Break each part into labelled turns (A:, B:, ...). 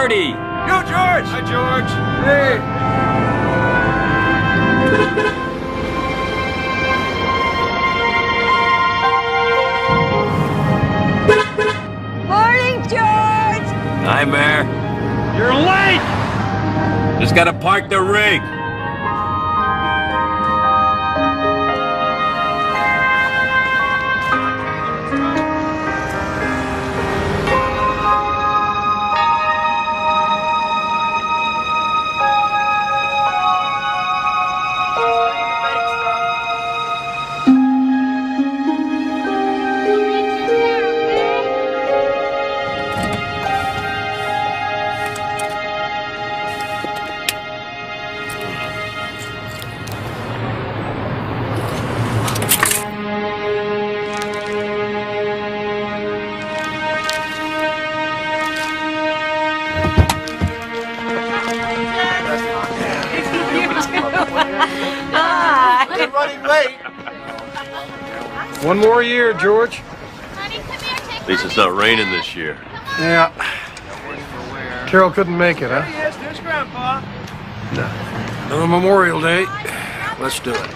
A: Marty!
B: Yo, George! Hi, George. Hey.
C: Morning, George!
A: Hi, Mayor.
B: You're late!
A: Just gotta park the rig.
B: Running late. One more year, George.
D: At least it's not raining this year.
B: Yeah. Carol couldn't make it, huh?
E: Yes, there's Grandpa.
D: No.
B: Another Memorial Day. Let's do it.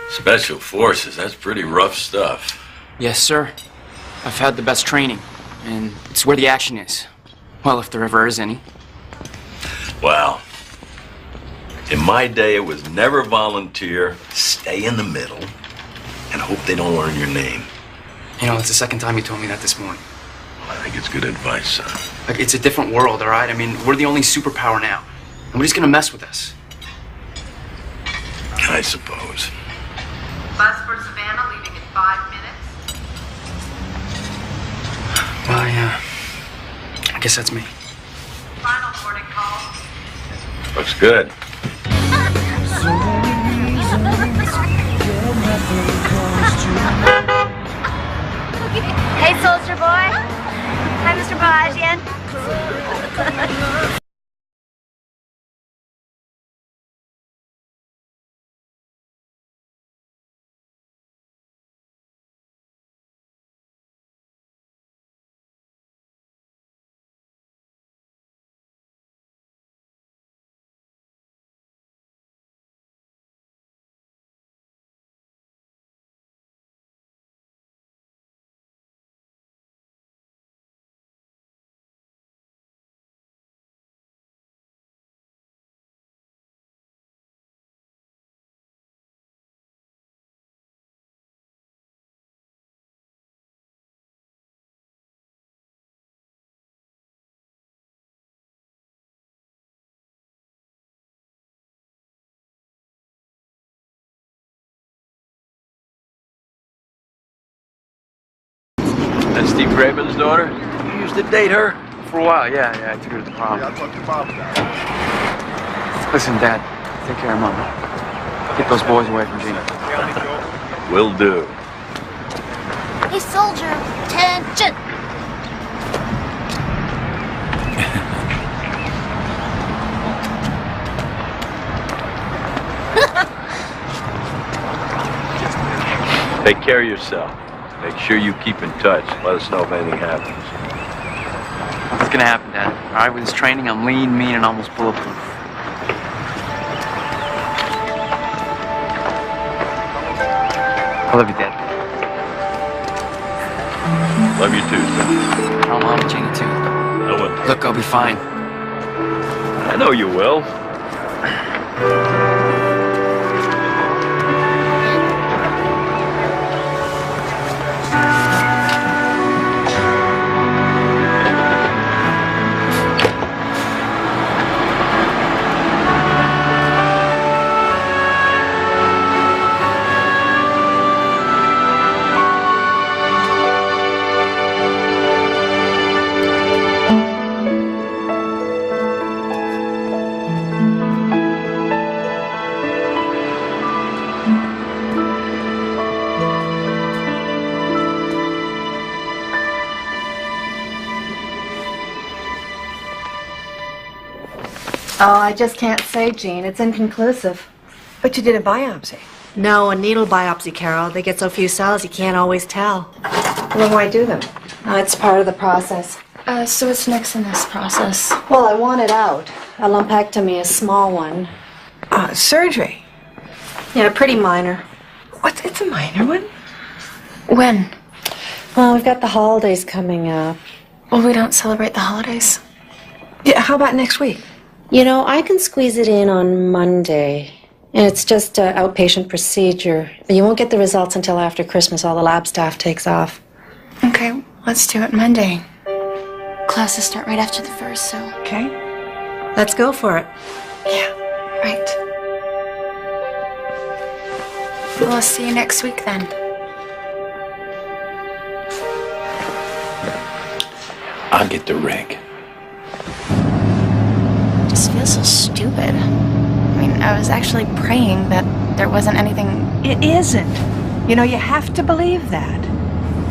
D: Special Forces, that's pretty rough stuff.
F: Yes, sir. I've had the best training, and it's where the action is. Well, if there ever is any.
D: Well, in my day, it was never volunteer, stay in the middle, and hope they don't learn your name.
F: You know, it's the second time you told me that this morning.
D: Well, I think it's good advice, son.
F: Like, it's a different world, all right? I mean, we're the only superpower now. Nobody's gonna mess with us.
D: I suppose.
G: Bus for Savannah leaving in 5 minutes.
F: Well, yeah. I guess that's me.
G: Final boarding call.
D: Looks good.
C: Hey, soldier boy. Hi, Mr. Balajian.
D: That's Steve Craven's daughter? You used to date her?
F: For a while, yeah, I took her to the prom.
B: I'll talk to Bob about it.
F: Listen, Dad, take care of Mama. Get those boys away from Gina.
D: Will do.
C: Hey, soldier, attention!
D: Take care of yourself. Make sure you keep in touch. Let us know if anything happens.
F: What's gonna happen, Dad? All right, with this training, I'm lean, mean, and almost bulletproof. I love you, Dad.
D: Love you too, son.
F: Tell Mom and Gina too.
D: I will.
F: Look, I'll be fine.
D: I know you will.
E: Oh, I just can't say, Jean. It's inconclusive.
H: But you did a biopsy.
E: No, a needle biopsy, Carol. They get so few cells, you can't always tell.
H: Well, why do them?
E: Oh, it's part of the process.
I: So what's next in this process?
E: Well, I want it out. A lumpectomy, a small one.
H: Surgery.
E: Yeah, pretty minor.
H: What? It's a minor one?
I: When?
E: Well, we've got the holidays coming up.
I: Well, we don't celebrate the holidays.
H: Yeah, how about next week?
E: You know, I can squeeze it in on Monday. And it's just an outpatient procedure. You won't get the results until after Christmas. All the lab staff takes off.
I: Okay, let's do it Monday. Classes start right after the 1st, so...
H: Okay.
E: Let's go for it.
I: Yeah, right. Well, I'll see you next week then.
D: I'll get the rig.
I: It just feels so stupid. I mean, I was actually praying that there wasn't anything...
H: It isn't. You know, you have to believe that.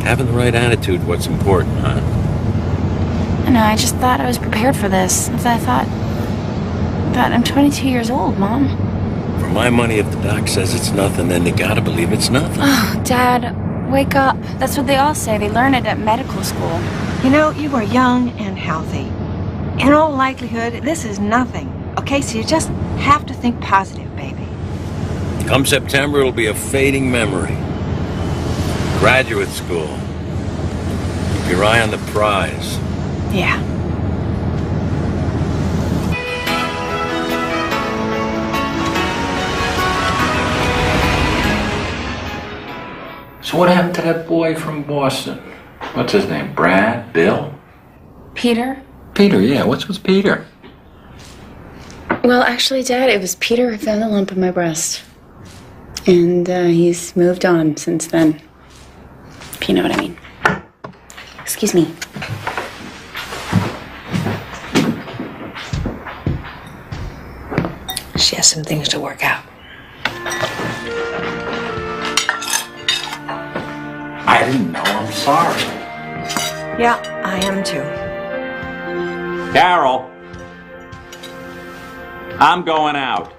A: Having the right attitude, what's important, huh?
I: I know, I just thought I was prepared for this. I thought I'm 22 years old, Mom.
A: For my money, if the doc says it's nothing, then they gotta believe it's nothing.
I: Oh, Dad, wake up. That's what they all say. They learn it at medical school.
H: You know, you are young and healthy. In all likelihood, this is nothing. Okay, so you just have to think positive, baby.
A: Come September, it'll be a fading memory. Graduate school. Keep your eye on the prize.
H: Yeah.
J: So what happened to that boy from Boston? What's his name? Brad? Bill?
I: Peter?
J: Peter, yeah. What's Peter?
I: Well, actually, Dad, it was Peter who found the lump in my breast. And he's moved on since then. If you know what I mean. Excuse me.
H: She has some things to work out.
J: I didn't know. I'm sorry.
H: Yeah, I am too.
J: Carol. I'm going out.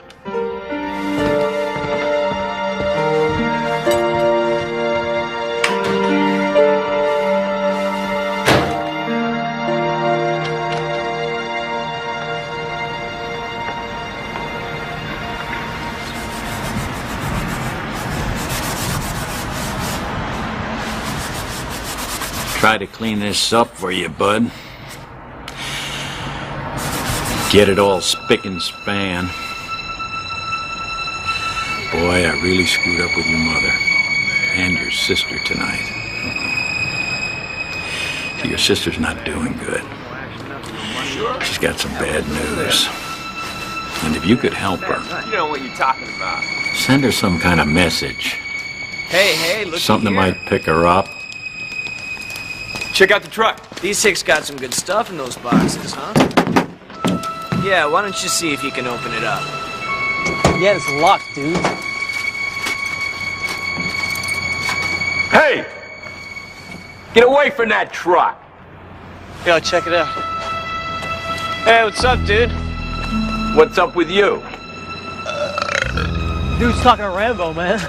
A: Try to clean this up for you, bud. Get it all spick and span. Boy, I really screwed up with your mother. And your sister tonight. Your sister's not doing good. She's got some bad news. And if you could help her...
K: You know what you're talking about.
A: Send her some kind of message.
K: Hey, look
A: Something that might pick her up.
K: Check out the truck. These six got some good stuff in those boxes, huh? Yeah, why don't you see if you can open it up?
L: Yeah, it's locked, dude.
J: Get away from that truck.
K: Yo, check it out. Hey, what's up, dude?
J: What's up with you?
K: Dude's talking to Rambo, man.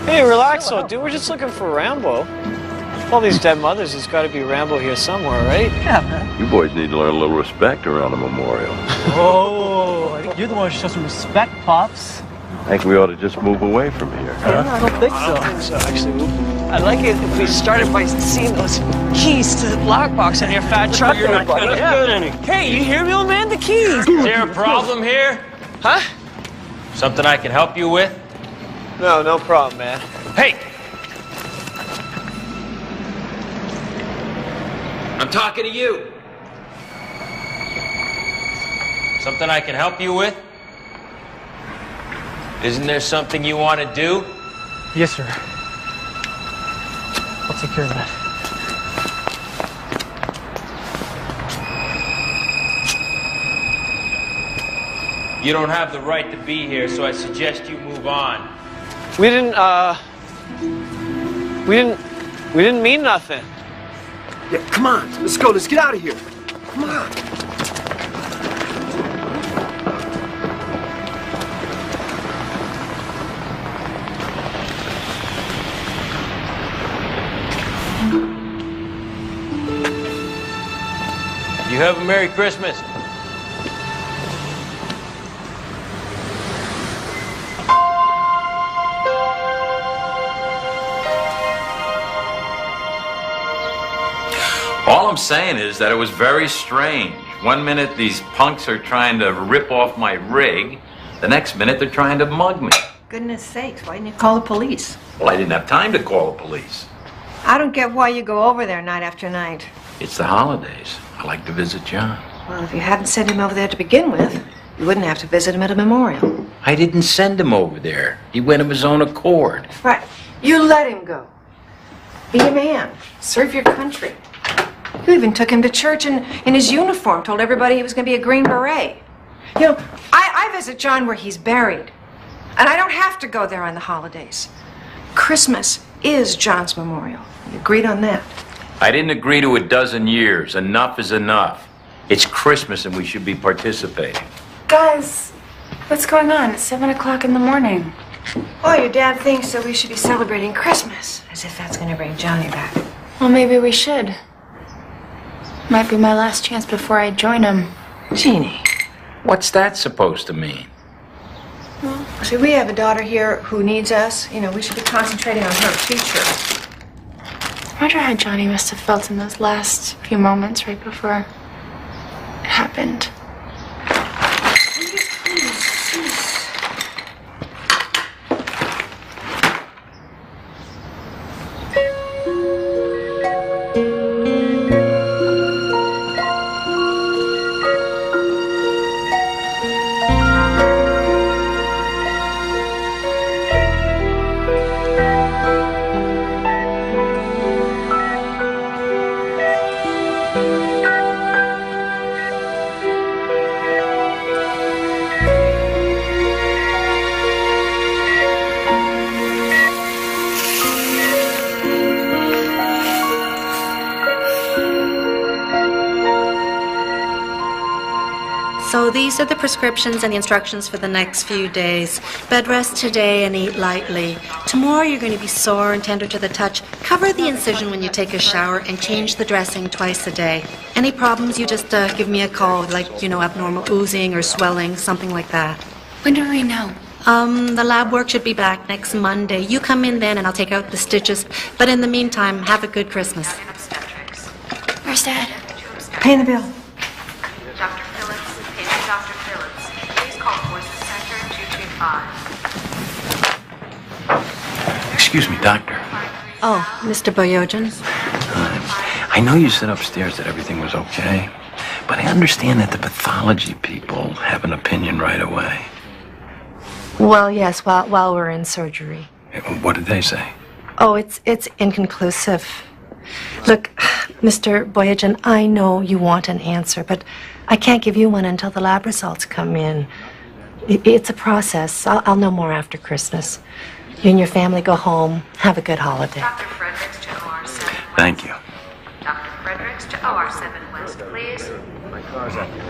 K: Hey, relax, though, dude. We're just looking for Rambo. All these dead mothers, there's got to be Rambo here somewhere, right?
B: Yeah, man.
D: You boys need to learn a little respect around the memorial.
B: Oh, I think you're the one who should show some respect, Pops.
D: I think we ought to just move away from here.
B: Yeah, I don't think
K: I
B: so.
K: don't think so, actually. I'd like it if we started by seeing those keys to the lockbox on your fat truck.
J: You're not gonna get any.
K: Hey, you hear me, old man? The keys!
L: Is there a problem here?
K: Huh?
L: Something I can help you with?
K: No, no problem, man.
L: Hey! I'm talking to you. Something I can help you with? Isn't there something you want to do?
B: Yes, sir. I'll take care of that.
L: You don't have the right to be here, so I suggest you move on.
K: We didn't mean nothing.
B: Yeah, come on. Let's go. Let's get out of here. Come on.
L: You have a Merry Christmas.
A: All I'm saying is that it was very strange. One minute these punks are trying to rip off my rig, the next minute they're trying to mug me.
H: Goodness sakes, why didn't you call the police?
A: Well, I didn't have time to call the police.
H: I don't get why you go over there night after night.
A: It's the holidays. I like to visit John.
H: Well, if you hadn't sent him over there to begin with, you wouldn't have to visit him at a memorial.
A: I didn't send him over there. He went of his own accord.
H: Right. You let him go. Be a man. Serve your country. You even took him to church in his uniform, told everybody he was going to be a Green Beret. You know, I visit John where he's buried. And I don't have to go there on the holidays. Christmas is John's memorial. You agreed on that?
A: I didn't agree to a dozen years. Enough is enough. It's Christmas and we should be participating.
I: Guys, what's going on? It's 7 o'clock in the morning.
H: Oh, your dad thinks that we should be celebrating Christmas. As if that's going to bring Johnny back.
I: Well, maybe we should. Might be my last chance before I join him.
H: Jeannie.
A: What's that supposed to mean?
H: Well, see, we have a daughter here who needs us. You know, we should be concentrating on her future.
I: I wonder how Johnny must have felt in those last few moments right before it happened.
E: So these are the prescriptions and the instructions for the next few days. Bed rest today and eat lightly. Tomorrow you're going to be sore and tender to the touch. Cover the incision when you take a shower and change the dressing twice a day. Any problems, you just give me a call, like, you know, abnormal oozing or swelling, something like that.
I: When do we know?
E: The lab work should be back next Monday. You come in then and I'll take out the stitches. But in the meantime, have a good Christmas.
I: Where's Dad?
H: Paying the bill.
G: Dr. Phillips, patient Dr. Phillips. Please call Forces Center 225.
A: Excuse me, doctor.
E: Oh, Mr. Boyajian.
A: I know you said upstairs that everything was okay, but I understand that the pathology people have an opinion right away.
E: Well, yes, while we're in surgery.
A: What did they say?
E: Oh, it's inconclusive. Look, Mr. Boyajian, I know you want an answer, but I can't give you one until the lab results come in. It's a process. I'll know more after Christmas. You and your family go home. Have a good holiday.
G: Dr. Fredericks to OR 7 West.
D: Thank you.
G: Dr. Fredericks to OR 7 West, please.
J: My car's up here.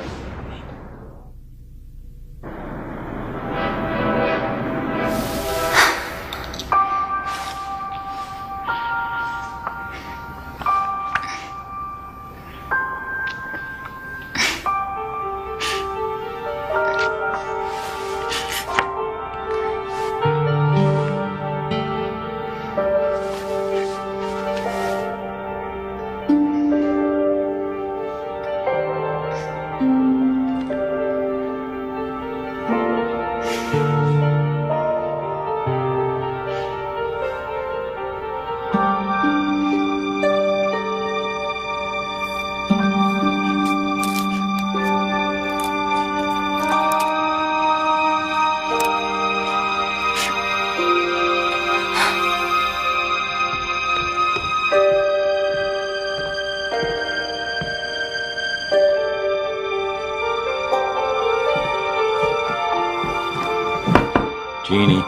A: Jeannie.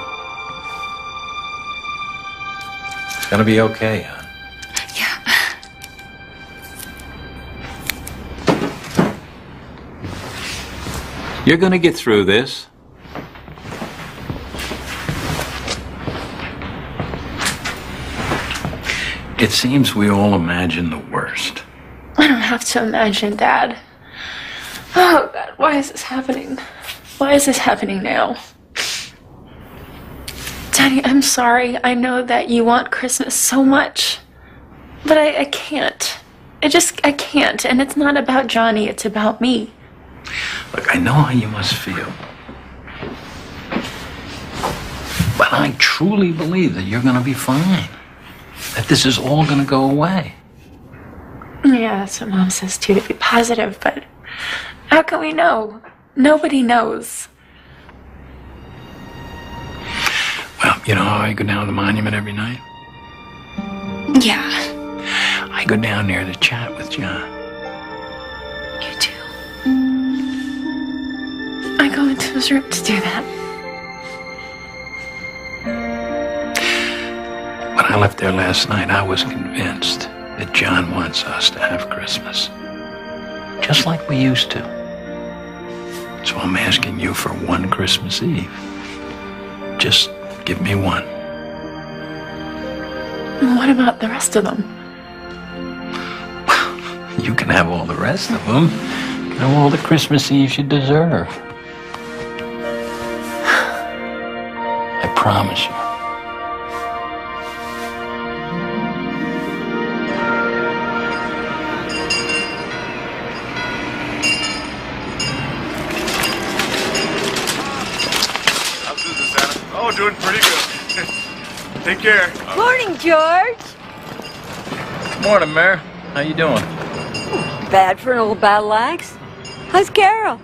A: It's gonna be okay, hon. Yeah. You're gonna get through this. It seems we all imagine the worst.
I: I don't have to imagine, Dad. Oh, God, why is this happening? Why is this happening now? Daddy, I'm sorry. I know that you want Christmas so much. But I can't. I can't. And it's not about Johnny, it's about me.
A: Look, I know how you must feel. But I truly believe that you're gonna be fine. That this is all gonna go away.
I: Yeah, that's what Mom says too, to be positive, but how can we know? Nobody knows.
A: Well, you know how I go down to the monument every night?
I: Yeah.
A: I go down there to chat with John.
I: You do? I go into his room to do that.
A: When I left there last night, I was convinced that John wants us to have Christmas. Just like we used to. So I'm asking you for one Christmas Eve. Just give me one.
I: What about the rest of them?
A: You can have all the rest of them. You can have all the Christmas Eves you deserve. I promise you.
B: Oh, doing pretty good. Take care.
M: Morning, George.
A: Morning, Mary. How you doing?
M: Bad for an old battle axe. How's Carol?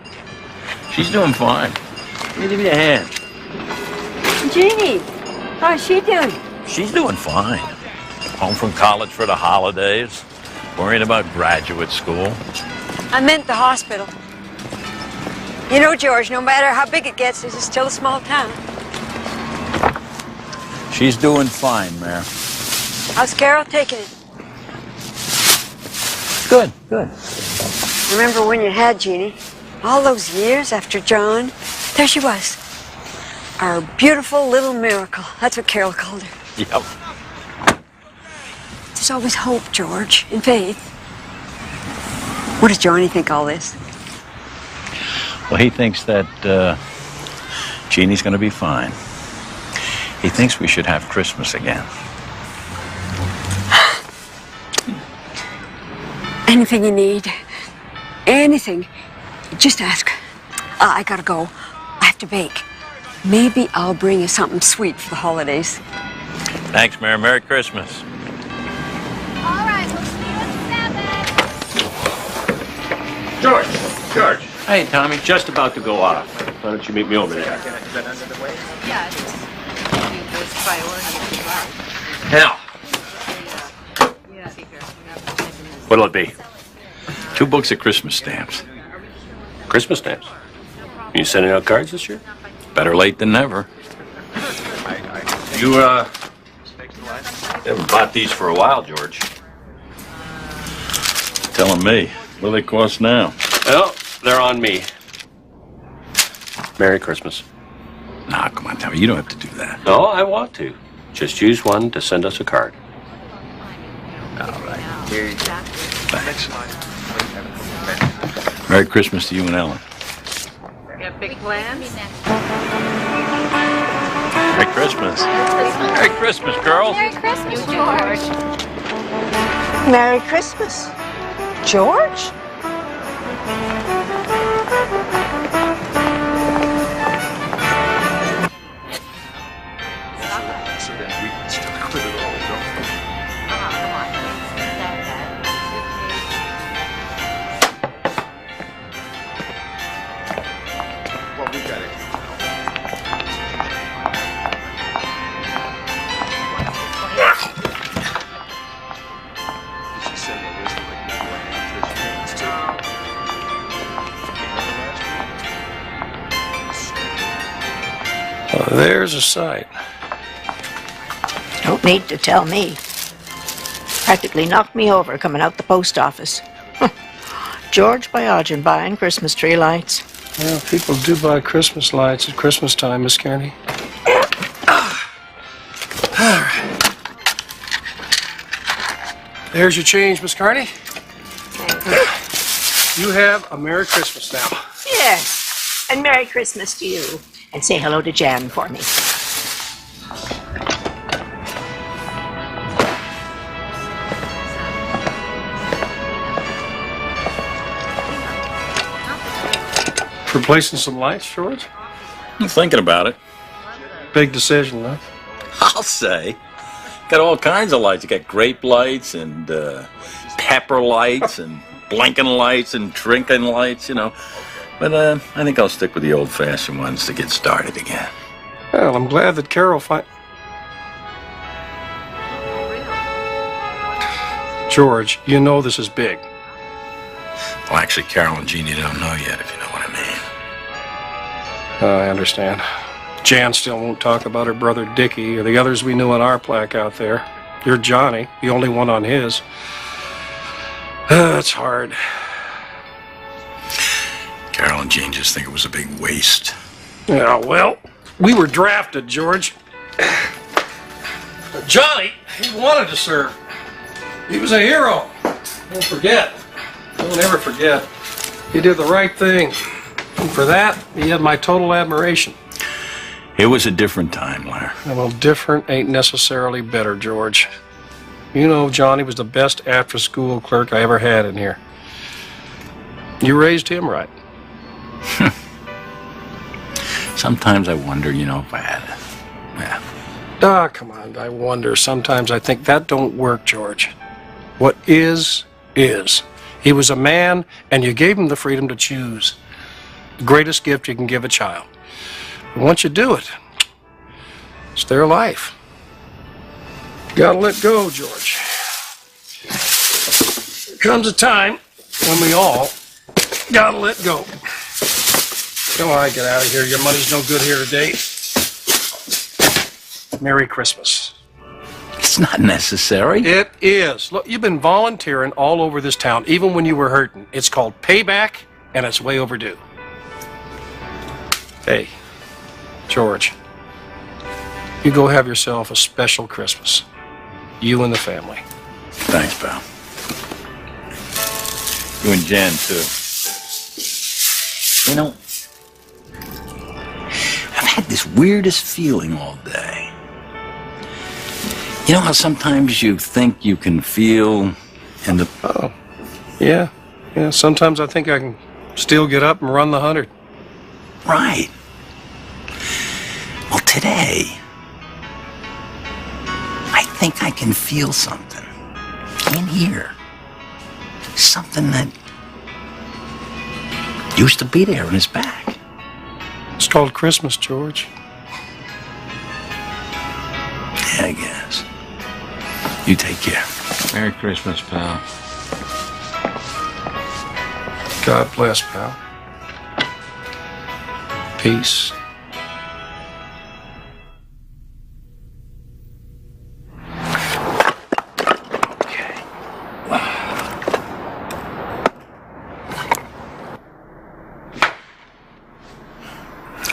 A: She's doing fine. Let me give you a hand.
M: Jeannie, how's she doing?
A: She's doing fine. Home from college for the holidays. Worrying about graduate school.
M: I meant the hospital. You know, George, no matter how big it gets, this is still a small town.
A: She's doing fine, Mary.
M: How's Carol taking it?
A: Good, good.
M: Remember when you had Jeannie? All those years after John? There she was. Our beautiful little miracle. That's what Carol called her.
A: Yep.
M: There's always hope, George, and faith. What does Johnny think all this?
A: Well, he thinks that Jeannie's going to be fine. He thinks we should have Christmas again.
M: Anything you need, anything, just ask. I gotta go. I have to bake. Maybe I'll bring you something sweet for the holidays.
A: Thanks, Mary. Merry Christmas.
C: All right, we'll see you at 7.
J: George!
A: Hey, Tommy.
J: Just about to go off. Why don't you meet me over there?
G: Yeah, it's priority if you like.
J: Hell. What'll it be?
A: 2 books of Christmas stamps.
J: Christmas stamps?
N: You sending out cards this year?
A: Better late than never.
N: You, haven't bought these for a while, George.
A: Telling me. What do they cost now?
N: Well, they're on me. Merry Christmas.
A: Nah, come on, Tommy. You don't have to do that.
N: No, I want to. Just use one to send us a card.
A: All right. Here you go. Thanks. Merry Christmas to you and Ellen.
G: You have big plans?
A: Merry Christmas. Merry Christmas, girls.
C: Merry Christmas, George.
M: Merry Christmas. George?
B: There's a sight.
O: Don't need to tell me. Practically knocked me over coming out the post office. George Biogen buying Christmas tree lights.
B: Well, people do buy Christmas lights at Christmas time, Miss Kearney. There's your change, Miss Kearney. You have a Merry Christmas now.
O: Yes, and Merry Christmas to you. And say hello to Jan for me.
B: Replacing some lights, George?
A: I'm thinking about it.
B: Big decision, huh?
A: I'll say. Got all kinds of lights. You got grape lights and pepper lights and blinking lights and drinking lights, you know. But I think I'll stick with the old-fashioned ones to get started again.
B: Well, I'm glad that Carol George, you know this is big.
A: Well, actually, Carol and Jeannie don't know yet, if you know what I mean.
B: I understand. Jan still won't talk about her brother Dickie or the others we knew on our plaque out there. You're Johnny, the only one on his. It's hard.
A: Carol and Jean just think it was a big waste.
B: Yeah, well, we were drafted, George. Johnny, he wanted to serve. He was a hero. Don't forget. Don't ever forget. He did the right thing. And for that, he had my total admiration.
A: It was a different time, Larry.
B: Well, different ain't necessarily better, George. You know, Johnny was the best after-school clerk I ever had in here. You raised him right.
A: Sometimes I wonder, you know, if I had it. Yeah.
B: Ah, come on, I wonder. Sometimes I think that don't work, George. What is. He was a man, and you gave him the freedom to choose. The greatest gift you can give a child. And once you do it, it's their life. Gotta let go, George. There comes a time when we all gotta let go. Come on, get out of here. Your money's no good here today. Merry Christmas.
A: It's not necessary.
B: It is. Look, you've been volunteering all over this town, even when you were hurting. It's called payback, and it's way overdue. Hey, George, you go have yourself a special Christmas. You and the family.
A: Thanks, pal. You and Jan, too. You know, I've had this weirdest feeling all day. You know how sometimes you think you can feel in the...
B: Oh, yeah. Yeah, sometimes I think I can still get up and run the 100.
A: Right. Well, today, I think I can feel something in here. Something that used to be there in his back.
B: It's called Christmas, George.
A: Yeah, I guess. You take care.
J: Merry Christmas, pal.
B: God bless, pal. peace.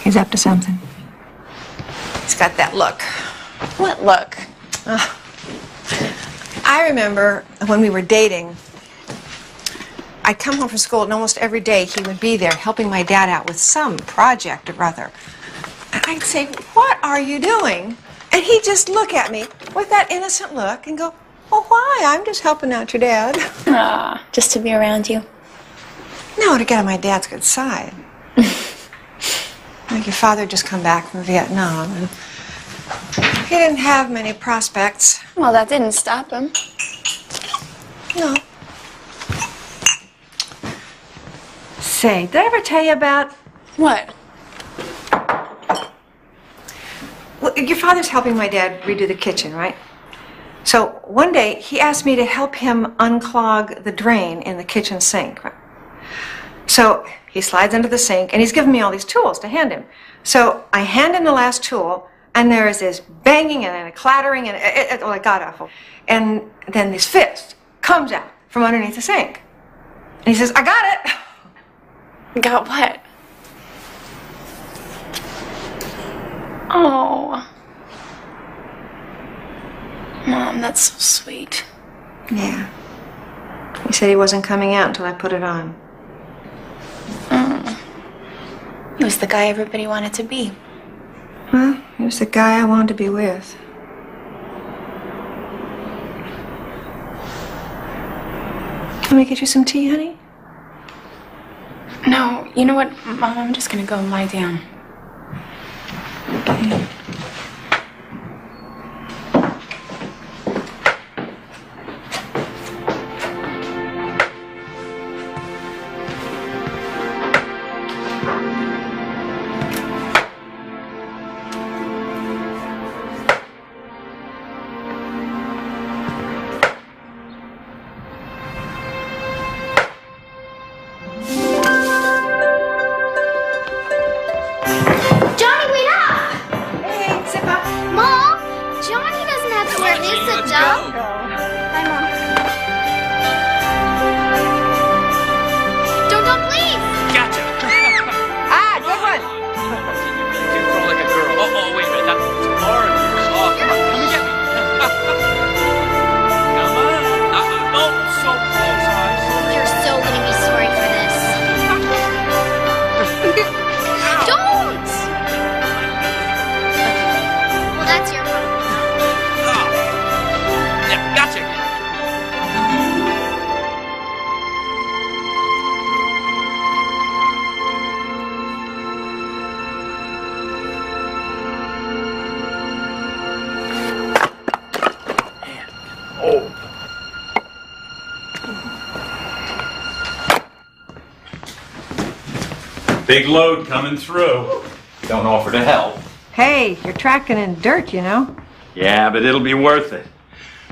H: He's up to something. He's got that look.
I: What look?
H: I remember when we were dating, I'd come home from school and almost every day he would be there helping my dad out with some project or other. And I'd say, "What are you doing?" And he'd just look at me with that innocent look and go, "Well, why? I'm just helping out your dad."
I: Just to be around you?
H: No, to get on my dad's good side. Like your father had just come back from Vietnam, and he didn't have many prospects.
I: Well, that didn't stop him.
H: No. Say, did I ever tell you about...
I: What?
H: Well, your father's helping my dad redo the kitchen, right? So one day, he asked me to help him unclog the drain in the kitchen sink. Right? So he slides under the sink, and he's giving me all these tools to hand him. So I hand him the last tool, and there is this banging and a clattering, and it got awful. And then this fist comes out from underneath the sink. And he says, "I got it."
I: Got what? Oh. Mom, that's so sweet.
H: Yeah. He said he wasn't coming out until I put it on.
I: He was the guy everybody wanted to be.
H: Well, he was the guy I wanted to be with. Let me get you some tea, honey?
I: No, you know what, Mom? I'm just gonna go and lie down.
H: Okay.
D: Big load coming through. Don't offer to help.
H: Hey, you're tracking in dirt, you know.
D: Yeah, but it'll be worth it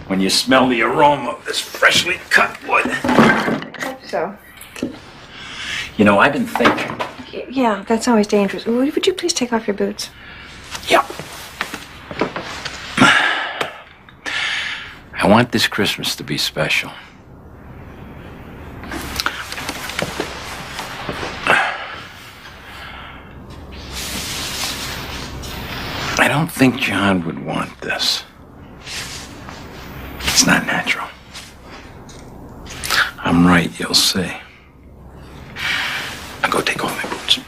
D: when you smell the aroma of this freshly cut wood.
H: I hope so.
A: You know, I've been thinking.
H: Yeah, that's always dangerous. Would you please take off your boots?
A: Yeah. I want this Christmas to be special. I don't think John would want this. It's not natural. I'm right, you'll see. I'll go take off my boots.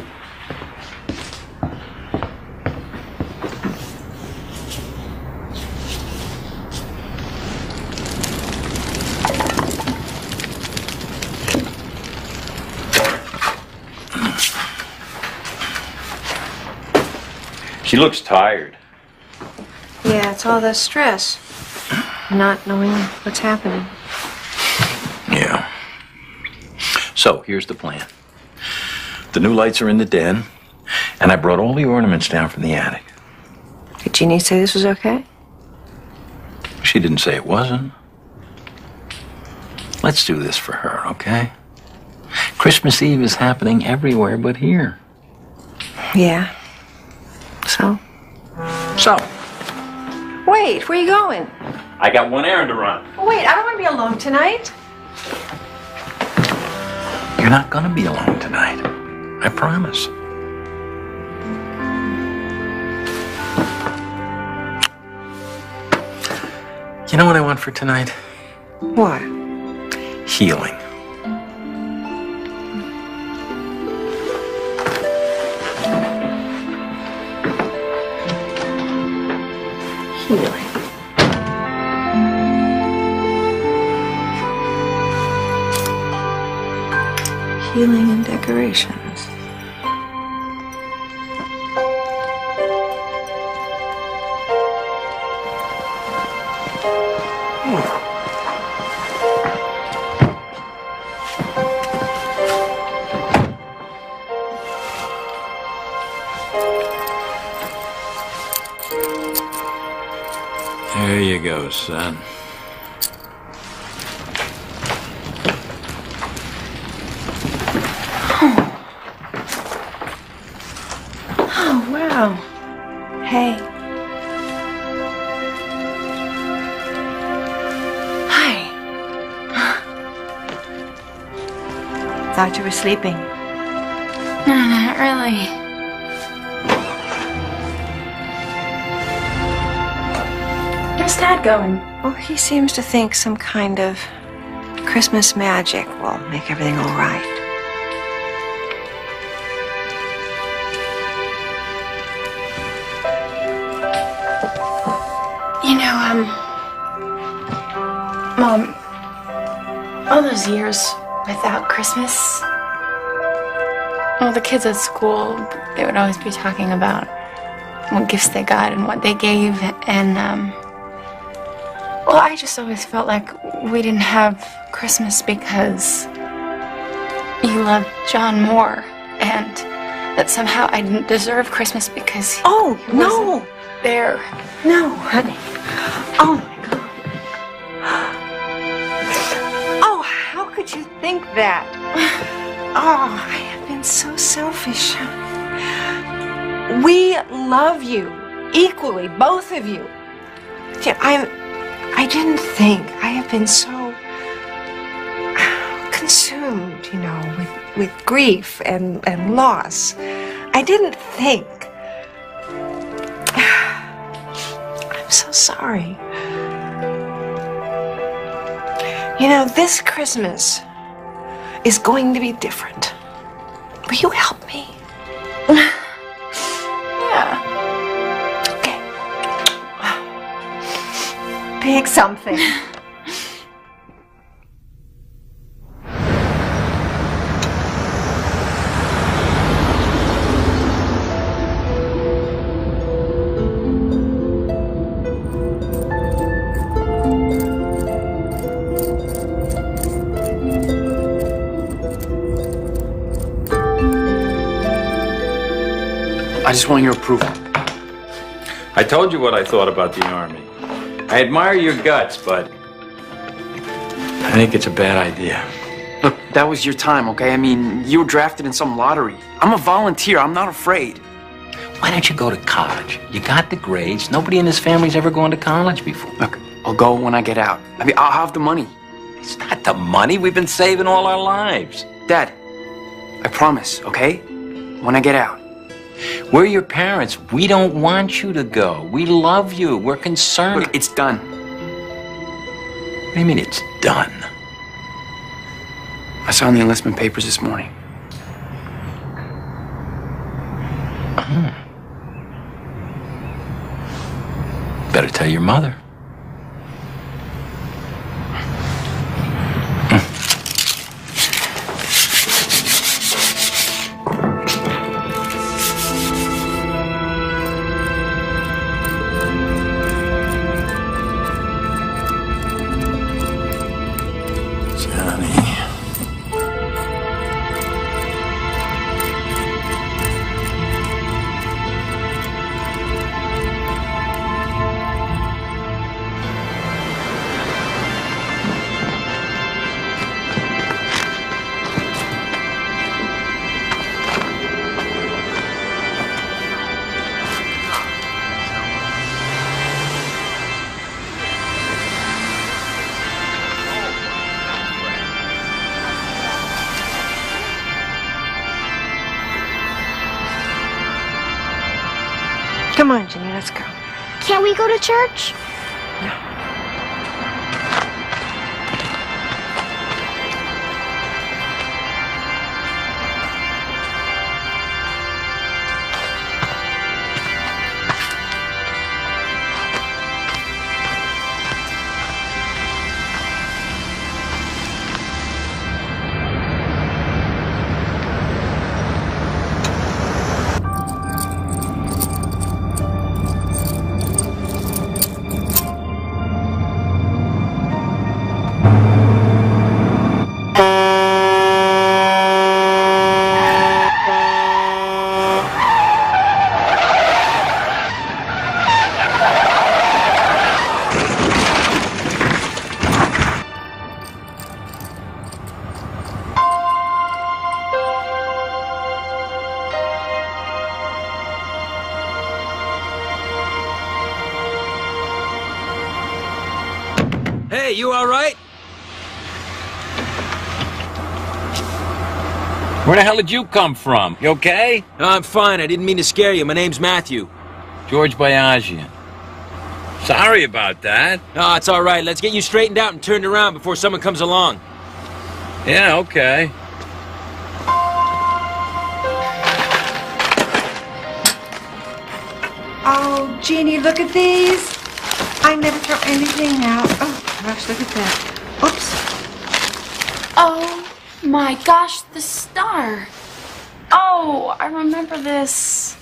D: She looks tired.
H: Yeah, it's all the stress. Not knowing what's happening.
A: Yeah. So, here's the plan. The new lights are in the den, and I brought all the ornaments down from the attic.
H: Did Jeannie say this was okay?
A: She didn't say it wasn't. Let's do this for her, okay? Christmas Eve is happening everywhere but here.
H: Yeah. So?
D: So,
H: Wait, where are you going?
D: I got one errand to run.
H: Wait, I don't want to be alone tonight.
A: You're not gonna be alone tonight. I promise. You know what I want for tonight?
H: What?
A: Healing.
H: Healing. Healing and decorations.
A: There you go, son.
H: Oh, wow. Hey. Hi. Thought you were sleeping.
I: No, not really. How's Dad going?
H: Well, he seems to think some kind of Christmas magic will make everything all right.
I: You know, Mom, all those years without Christmas, all the kids at school, they would always be talking about what gifts they got and what they gave, and, well, I just always felt like we didn't have Christmas because you loved John more, and that somehow I didn't deserve Christmas because he wasn't there.
H: No, honey. Oh, my God. Oh, how could you think that? Oh, I have been so selfish. We love you equally, both of you. Yeah, I didn't think. I have been so consumed, you know, with grief and loss. I didn't think. I'm so sorry. You know, this Christmas is going to be different. Will you help me?
I: Yeah.
H: Pick something.
F: I just want your approval.
J: I told you what I thought about the Army. I admire your guts, but
A: I think it's a bad idea.
F: Look, that was your time, okay? I mean, you were drafted in some lottery. I'm a volunteer. I'm not afraid.
A: Why don't you go to college? You got the grades. Nobody in this family's ever gone to college before.
F: Look, I'll go when I get out. I mean, I'll have the money.
A: It's not the money. We've been saving all our lives.
F: Dad, I promise, okay? When I get out.
A: We're your parents. We don't want you to go. We love you. We're concerned.
F: Look, it's done.
A: What do you mean it's done?
F: I saw in the enlistment papers this morning.
A: Better tell your mother.
H: Come on, Ginny, let's go.
C: Can't we go to church?
L: Hey, you all right?
J: Where the hell did you come from? You okay?
L: No, I'm fine. I didn't mean to scare you. My name's Matthew.
J: George Bayagian. Sorry about that.
L: No, it's all right. Let's get you straightened out and turned around before someone comes along.
J: Yeah, okay.
H: Oh, Jeannie, look at these. I never throw anything out. Oh, gosh, look at that. Oops.
I: Oh my gosh, the star. Oh, I remember this.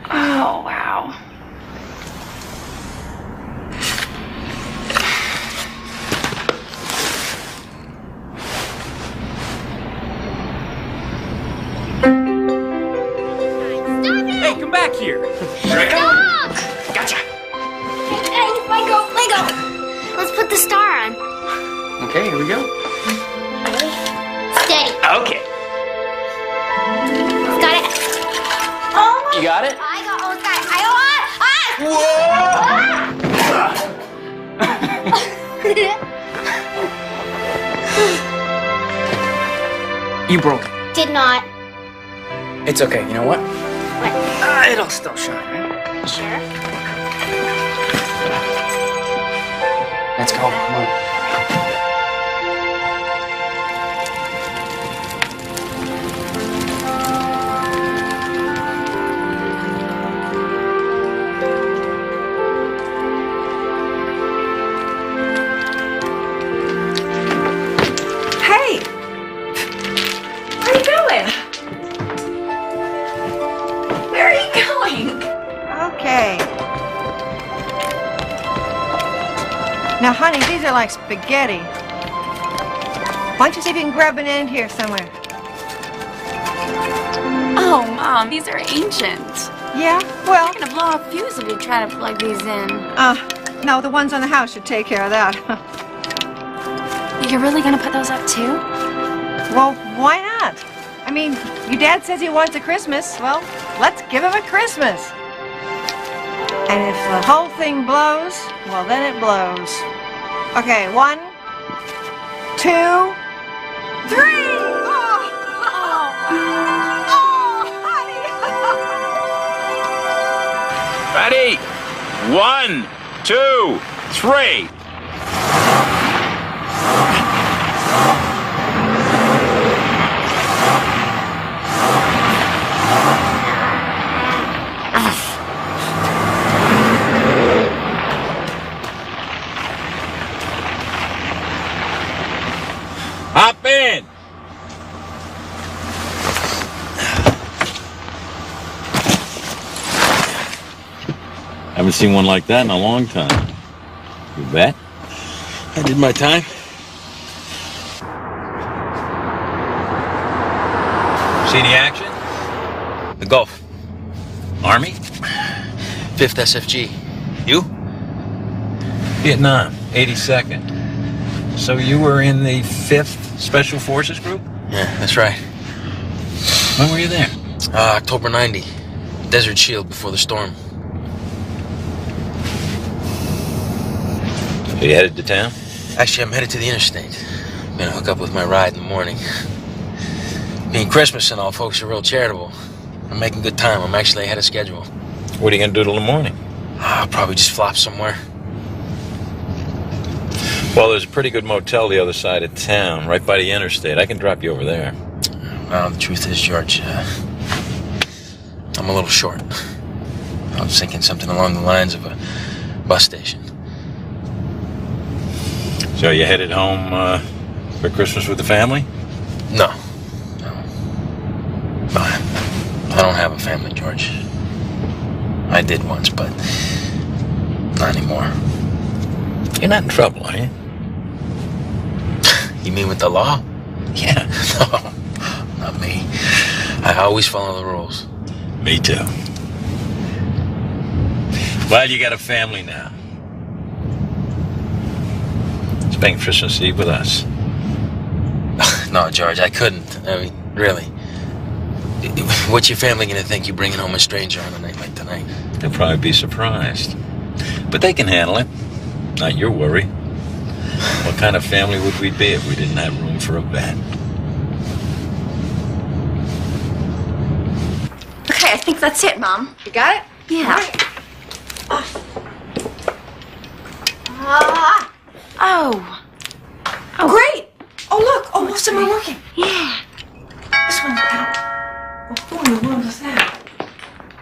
I: Oh, wow.
L: Hey, come back here.
C: Stop!
L: Gotcha.
C: Hey, Lego. Let's put the star on.
F: Okay, here we go.
C: Ready? Steady.
F: Okay.
C: Got it. Oh,
F: You got it?
C: I almost got it.
F: You broke it.
C: Did not.
F: It's okay. You know what?
C: What?
F: It'll still shine, right?
C: Sure.
F: Let's go. Come on.
H: Hey! Where are you going? Where are you going? Okay. Now, honey, these are like spaghetti. Why don't you see if you can grab an end here somewhere?
I: Oh, Mom, these are ancient.
H: Yeah? Well...
I: You're gonna blow a fuse if you try to plug these in.
H: No, the ones on the house should take care of that.
I: You're really gonna put those up too?
H: Well, why not? I mean, your dad says he wants a Christmas. Well, let's give him a Christmas. And if the whole thing blows, well, then it blows. Okay, 1, 2, 3!
L: Ready? 1, 2, 3.
J: Hop in! Haven't seen one like that in a long time. You bet. I did my time. See any action?
P: The Gulf.
J: Army?
P: 5th SFG. You?
J: Vietnam, 82nd. So you were in the 5th Special Forces Group?
P: Yeah, that's right.
J: When were you there?
P: October 90. Desert Shield before the storm.
J: So you headed to town?
P: Actually, I'm headed to the interstate. Gonna hook up with my ride in the morning. Being Christmas and all, folks are real charitable. I'm making good time. I'm actually ahead of schedule.
J: What are you gonna do till the morning?
P: I'll probably just flop somewhere.
J: Well, there's a pretty good motel the other side of town, right by the interstate. I can drop you over there.
P: Well, the truth is, George, I'm a little short. I was thinking something along the lines of a bus station.
J: So you headed home for Christmas with the family?
P: No. I don't have a family, George. I did once, but not anymore.
J: You're not in trouble, are you?
P: You mean with the law?
J: Yeah.
P: No, not me. I always follow the rules.
J: Me too. Well, you got a family now. Spend Christmas Eve with us.
P: No, George, I couldn't. I mean, really. What's your family gonna think, you bringing home a stranger on a night like tonight?
J: They'll probably be surprised. But they can handle it. Not your worry. What kind of family would we be if we didn't have room for a vet?
I: Okay, I think that's it, Mom.
H: You got it?
I: Yeah. Oh.
H: Great! Oh, look! Oh, most of them are working.
I: Yeah.
H: This one's out. Oh, who in the world is that?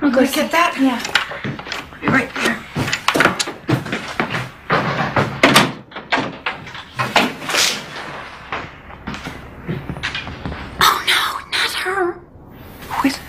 I: I'll go
H: get that?
I: Yeah.
H: Be right there.
I: Oh, no, not her.
H: Who is it?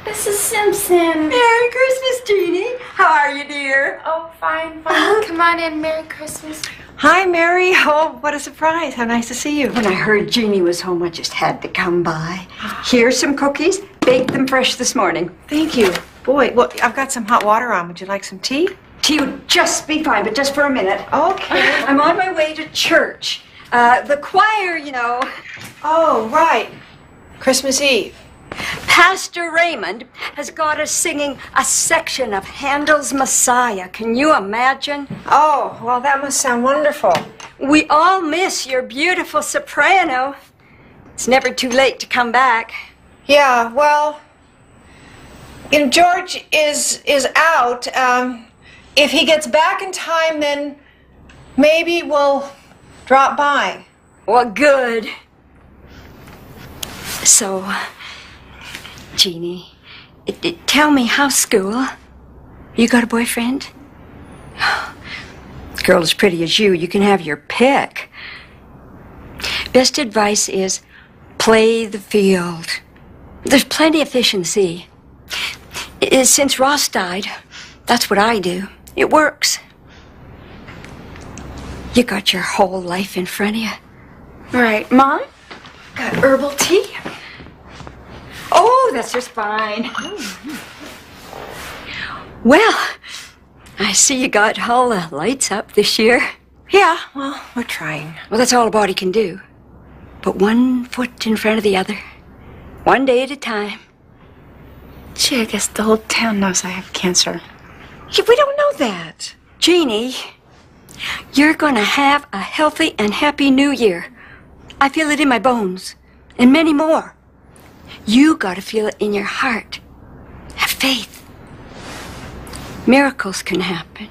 I: Mrs. Simpson.
M: Merry Christmas, Jeannie. How are you, dear?
C: Oh, fine, fine. Come on in. Merry Christmas.
H: Hi, Mary. Oh, what a surprise. How nice to see you.
M: When I heard Jeannie was home, I just had to come by. Here's some cookies. Baked them fresh this morning.
H: Thank you. Boy, well, I've got some hot water on. Would you like some tea?
M: Tea would just be fine, but just for a minute.
H: Okay.
M: I'm on my way to church. The choir, you know.
H: Oh, right. Christmas Eve.
M: Pastor Raymond has got us singing a section of Handel's Messiah. Can you imagine?
H: Oh, well, that must sound wonderful.
M: We all miss your beautiful soprano. It's never too late to come back.
H: Yeah, well, you know, George is out. If he gets back in time, then maybe we'll drop by.
M: Well, good. So, Jeannie, tell me, how's school? You got a boyfriend? Girl as pretty as you can have your pick. Best advice is play the field. There's plenty of fish in the sea. Since Ross died, that's what I do. It works. You got your whole life in front of you.
I: Right, Mom?
M: Got herbal tea? Oh, that's just fine. Well, I see you got all the lights up this year.
H: Yeah, well, we're trying.
M: Well, that's all a body can do. Put one foot in front of the other. One day at a time.
I: Gee, I guess the whole town knows I have cancer.
M: Yeah, we don't know that. Jeannie, you're gonna have a healthy and happy new year. I feel it in my bones. And many more. You gotta feel it in your heart. Have faith. Miracles can happen.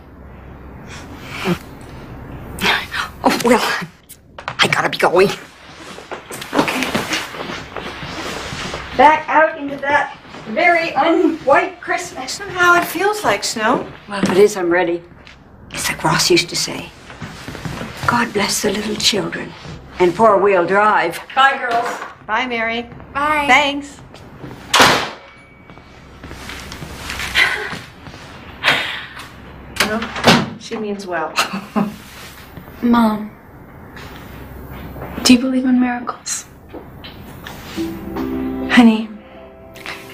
M: Oh, well, I gotta be going. Okay. Back out into that very unwhite Christmas.
H: Somehow it feels like snow.
M: Well, if it is, I'm ready. It's like Ross used to say. God bless the little children. And four-wheel drive. Bye, girls.
H: Bye, Mary.
C: Bye.
H: Thanks. No, she means well.
I: Mom, do you believe in miracles?
H: Honey,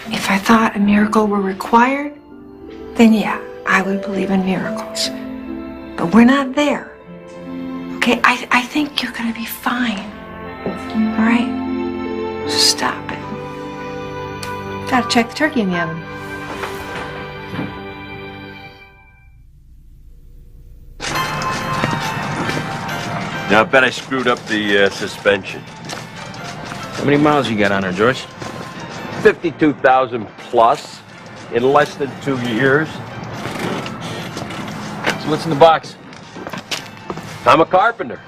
H: if I thought a miracle were required, then yeah, I would believe in miracles. But we're not there. Okay, I think you're gonna be fine. All right? So stop it. Gotta check the turkey in the oven.
D: Now, I bet I screwed up the suspension.
N: How many miles you got on her, George?
D: 52,000
N: plus in less than 2 years.
J: So what's in the box?
N: I'm a carpenter.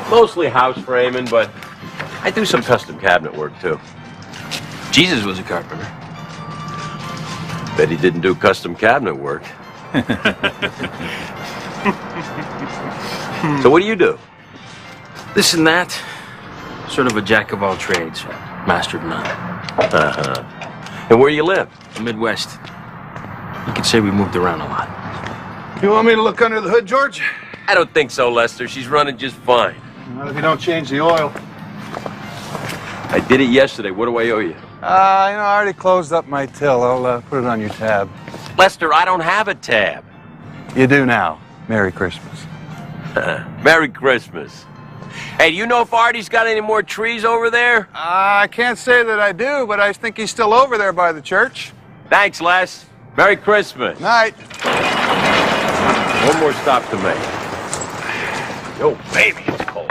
N: Mostly house framing, but I do some custom cabinet work too.
J: Jesus was a carpenter.
N: Bet he didn't do custom cabinet work. So what do you do?
P: This and that. Sort of a jack of all trades, master of none.
N: Uh-huh. And where you live?
P: The Midwest. You could say we moved around a lot.
Q: You want me to look under the hood, George?
N: I don't think so, Lester. She's running just fine.
Q: Not if you don't change the oil.
N: I did it yesterday. What do I owe you?
Q: I already closed up my till. I'll put it on your tab.
N: Lester, I don't have a tab.
Q: You do now. Merry Christmas.
N: Merry Christmas. Hey, do you know if Artie's got any more trees over there?
Q: I can't say that I do, but I think he's still over there by the church.
N: Thanks, Les. Merry Christmas.
Q: Night.
N: One more stop to make. Yo, baby, it's cold.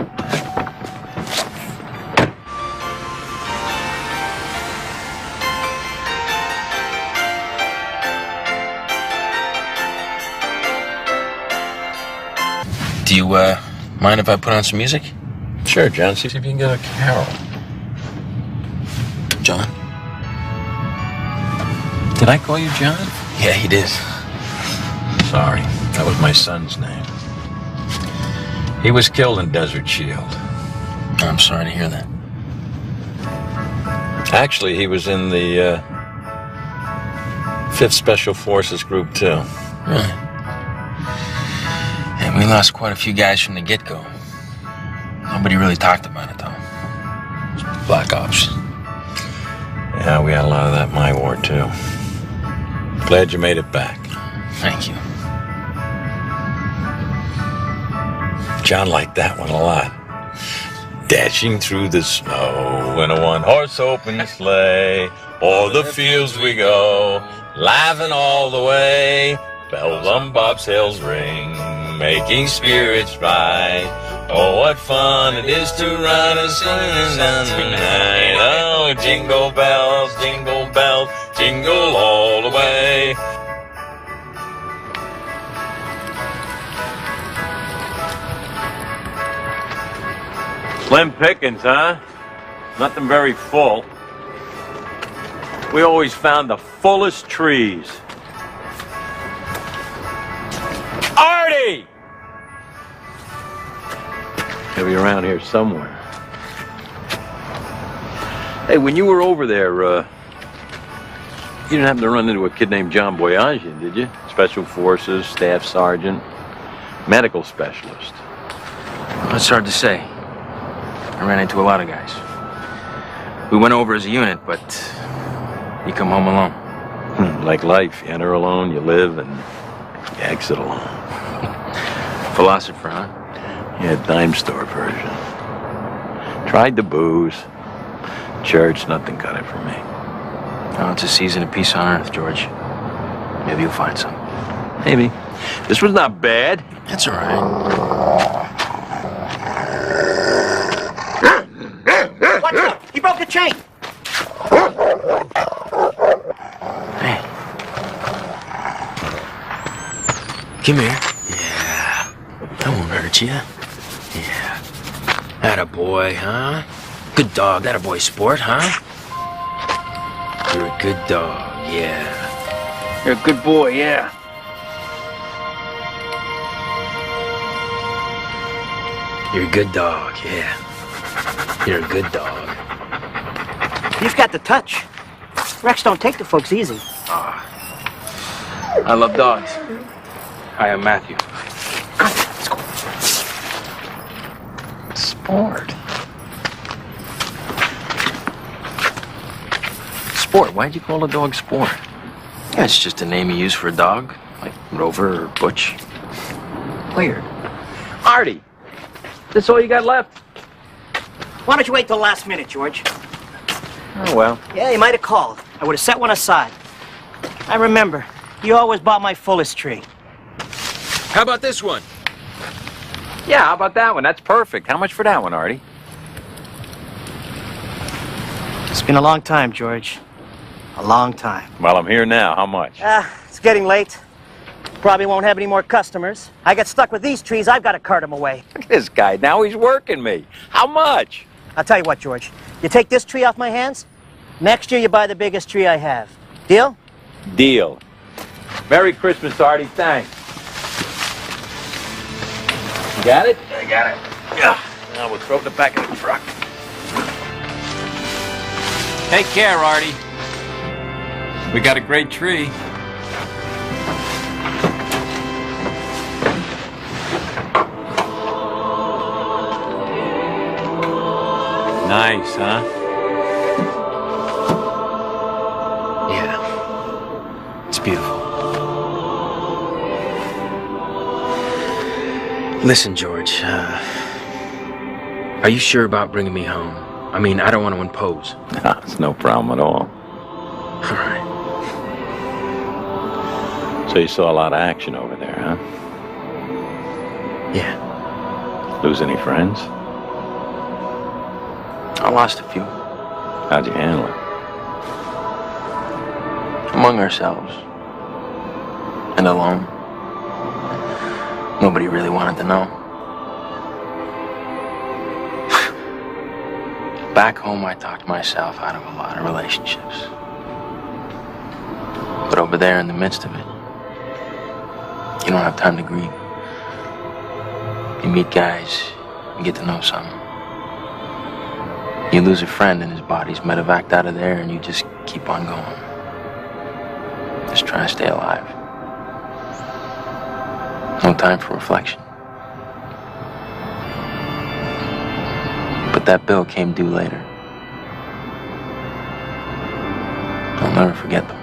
P: Do you, mind if I put on some music?
J: Sure, John. See if you can get a carol.
P: John?
J: Did I call you John?
P: Yeah, he did.
J: Sorry. That was my son's name. He was killed in Desert Shield.
P: I'm sorry to hear that.
J: Actually, he was in the 5th Special Forces Group, too.
P: Really? And we lost quite a few guys from the get-go. Nobody really talked about it, though. Black Ops.
J: Yeah, we had a lot of that in my war, too. Glad you made it back.
P: Thank you.
J: John liked that one a lot. Dashing through the snow in a one-horse open sleigh, o'er the fields we go, laughing all the way. Bells on bobtails ring, making spirits bright. Oh, what fun it is to ride and sing down the night. Oh, jingle bells, jingle all the way.
N: Slim pickings, huh? Nothing very full. We always found the fullest trees. Artie! He'll be around here somewhere. Hey, when you were over there, you didn't happen to run into a kid named John Boyajian, did you? Special Forces, Staff Sergeant, medical specialist.
P: Well, it's hard to say. I ran into a lot of guys. We went over as a unit, but you come home alone.
N: Like life. You enter alone, you live, and you exit alone.
P: Philosopher, huh?
N: Yeah, dime store version. Tried the booze. Church, nothing cut it for me.
P: Oh, it's a season of peace on earth, George. Maybe you'll find some.
N: Maybe. This was not bad.
P: That's all right.
R: Watch out! He broke the chain!
P: Hey. Come here. Yeah. That won't hurt you. Yeah. Atta boy, huh? Good dog. That a boy sport, huh? You're a good dog, yeah.
R: You're a good boy, yeah.
P: You're a good dog, yeah. You're a good dog.
R: You've got the touch. Rex don't take the folks easy.
P: I love dogs. I am Matthew.
J: Sport.
P: Sport? Why'd you call a dog Sport? Yeah, it's just a name you use for a dog, like Rover or Butch.
R: Weird.
N: Artie, that's all you got left?
R: Why don't you wait till the last minute, George?
N: Oh, well.
R: Yeah, you might have called. I would have set one aside. I remember. You always bought my fullest tree.
J: How about this one?
D: Yeah, how about that one? That's perfect. How much for that one, Artie?
R: It's been a long time, George. A long time.
N: Well, I'm here now. How much?
R: It's getting late. Probably won't have any more customers. I get stuck with these trees, I've got to cart them away.
N: Look at this guy. Now he's working me. How much?
R: I'll tell you what, George. You take this tree off my hands, next year you buy the biggest tree I have. Deal?
N: Deal. Merry Christmas, Artie. Thanks. You got it?
D: I got it.
N: Yeah. Now we'll throw it in the back of the truck.
A: Take care, Artie. We got a great tree. Nice, huh?
P: Yeah. It's beautiful. Listen, George, are you sure about bringing me home? I mean, I don't want to impose.
N: No, it's no problem at all.
P: All right.
N: So you saw a lot of action over there, huh?
P: Yeah.
N: Lose any friends?
P: I lost a few.
N: How'd you handle it?
P: Among ourselves. And alone. Nobody really wanted to know. Back home, I talked myself out of a lot of relationships. But over there, in the midst of it, you don't have time to grieve. You meet guys, you get to know some. You lose a friend and his body's medevaced out of there, and you just keep on going. Just trying to stay alive. No time for reflection. But that bill came due later. I'll never forget them.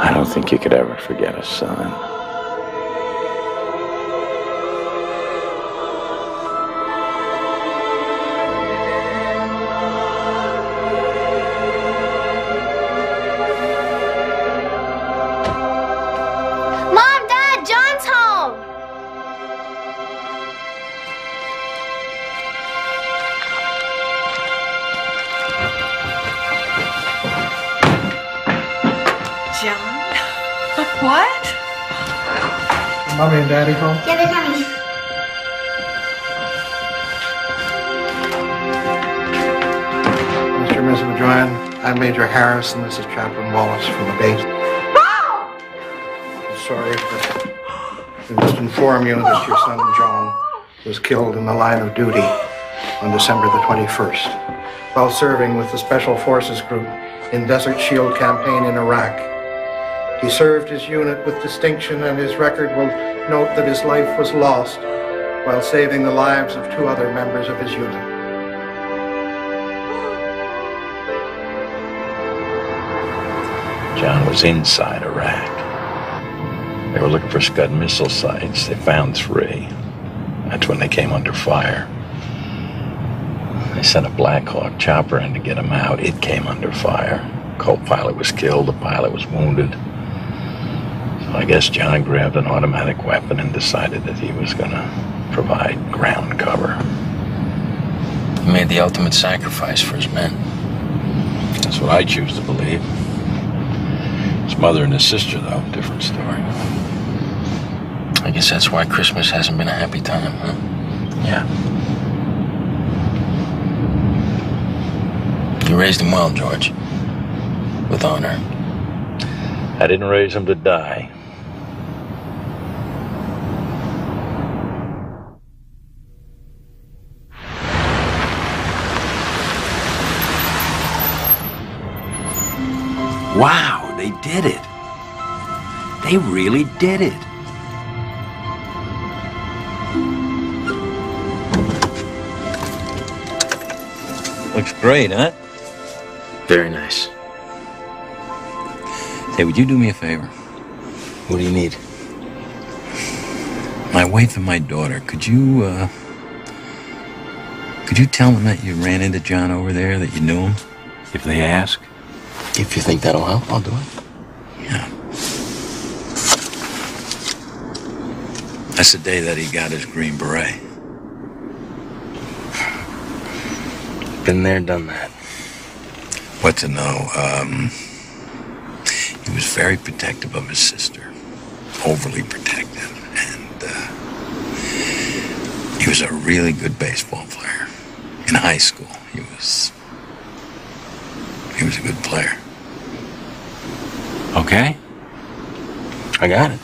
N: I don't think you could ever forget us, son.
C: Mom, Dad, John's home.
H: John? What?
B: Mommy and Daddy home?
C: Yeah, they're coming.
B: Mr. and Mrs. LeJoyan, I'm Major Harris, and this is Chaplain Wallace from the base. I'm sorry, but we must inform you that your son John was killed in the line of duty on December the 21st while serving with the Special Forces Group in Desert Shield campaign in Iraq. He served his unit with distinction, and his record will note that his life was lost while saving the lives of 2 other members of his unit.
N: John was inside Iraq. They were looking for Scud missile sites. They found 3. That's when they came under fire. They sent a Black Hawk chopper in to get him out. It came under fire. Co-pilot was killed. The pilot was wounded. So I guess John grabbed an automatic weapon and decided that he was going to provide ground cover.
P: He made the ultimate sacrifice for his men.
N: That's what I choose to believe. His mother and his sister, though, different story.
P: I guess that's why Christmas hasn't been a happy time, huh?
N: Yeah.
P: You raised him well, George. With honor.
N: I didn't raise him to die.
A: Wow, they did it. They really did it.
J: Looks great, huh?
P: Very nice.
J: Hey, would you do me a favor?
P: What do you need?
J: My wife and my daughter, could you tell them that you ran into John over there, that you knew him? If they ask?
P: If you think that'll help, I'll do it.
J: Yeah. That's the day that he got his Green Beret.
P: Been there, done that.
D: What to know? He was very protective of his sister. Overly protective. And he was a really good baseball player. In high school, he was a good player.
P: Okay. I got it.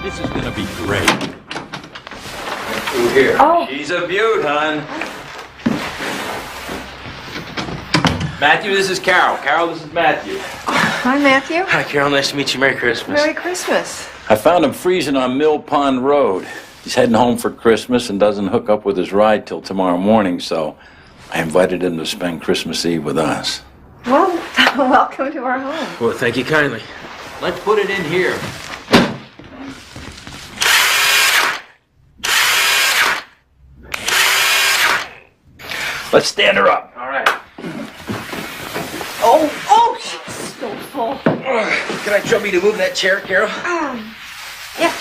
D: This is gonna be great. Through here.
M: Oh.
D: She's a beaut, hon. Matthew, this is Carol. Carol, this is Matthew.
H: Hi, Matthew.
P: Hi, Carol. Nice to meet you. Merry Christmas.
H: Merry Christmas.
D: I found him freezing on Mill Pond Road. He's heading home for Christmas and doesn't hook up with his ride till tomorrow morning, so I invited him to spend Christmas Eve with us.
H: Well, welcome to our home.
P: Well, thank you kindly.
D: Let's put it in here. Let's stand her up.
P: All right.
H: Oh, she's so full.
P: Can I trouble you to move that chair, Carol?
H: Yeah.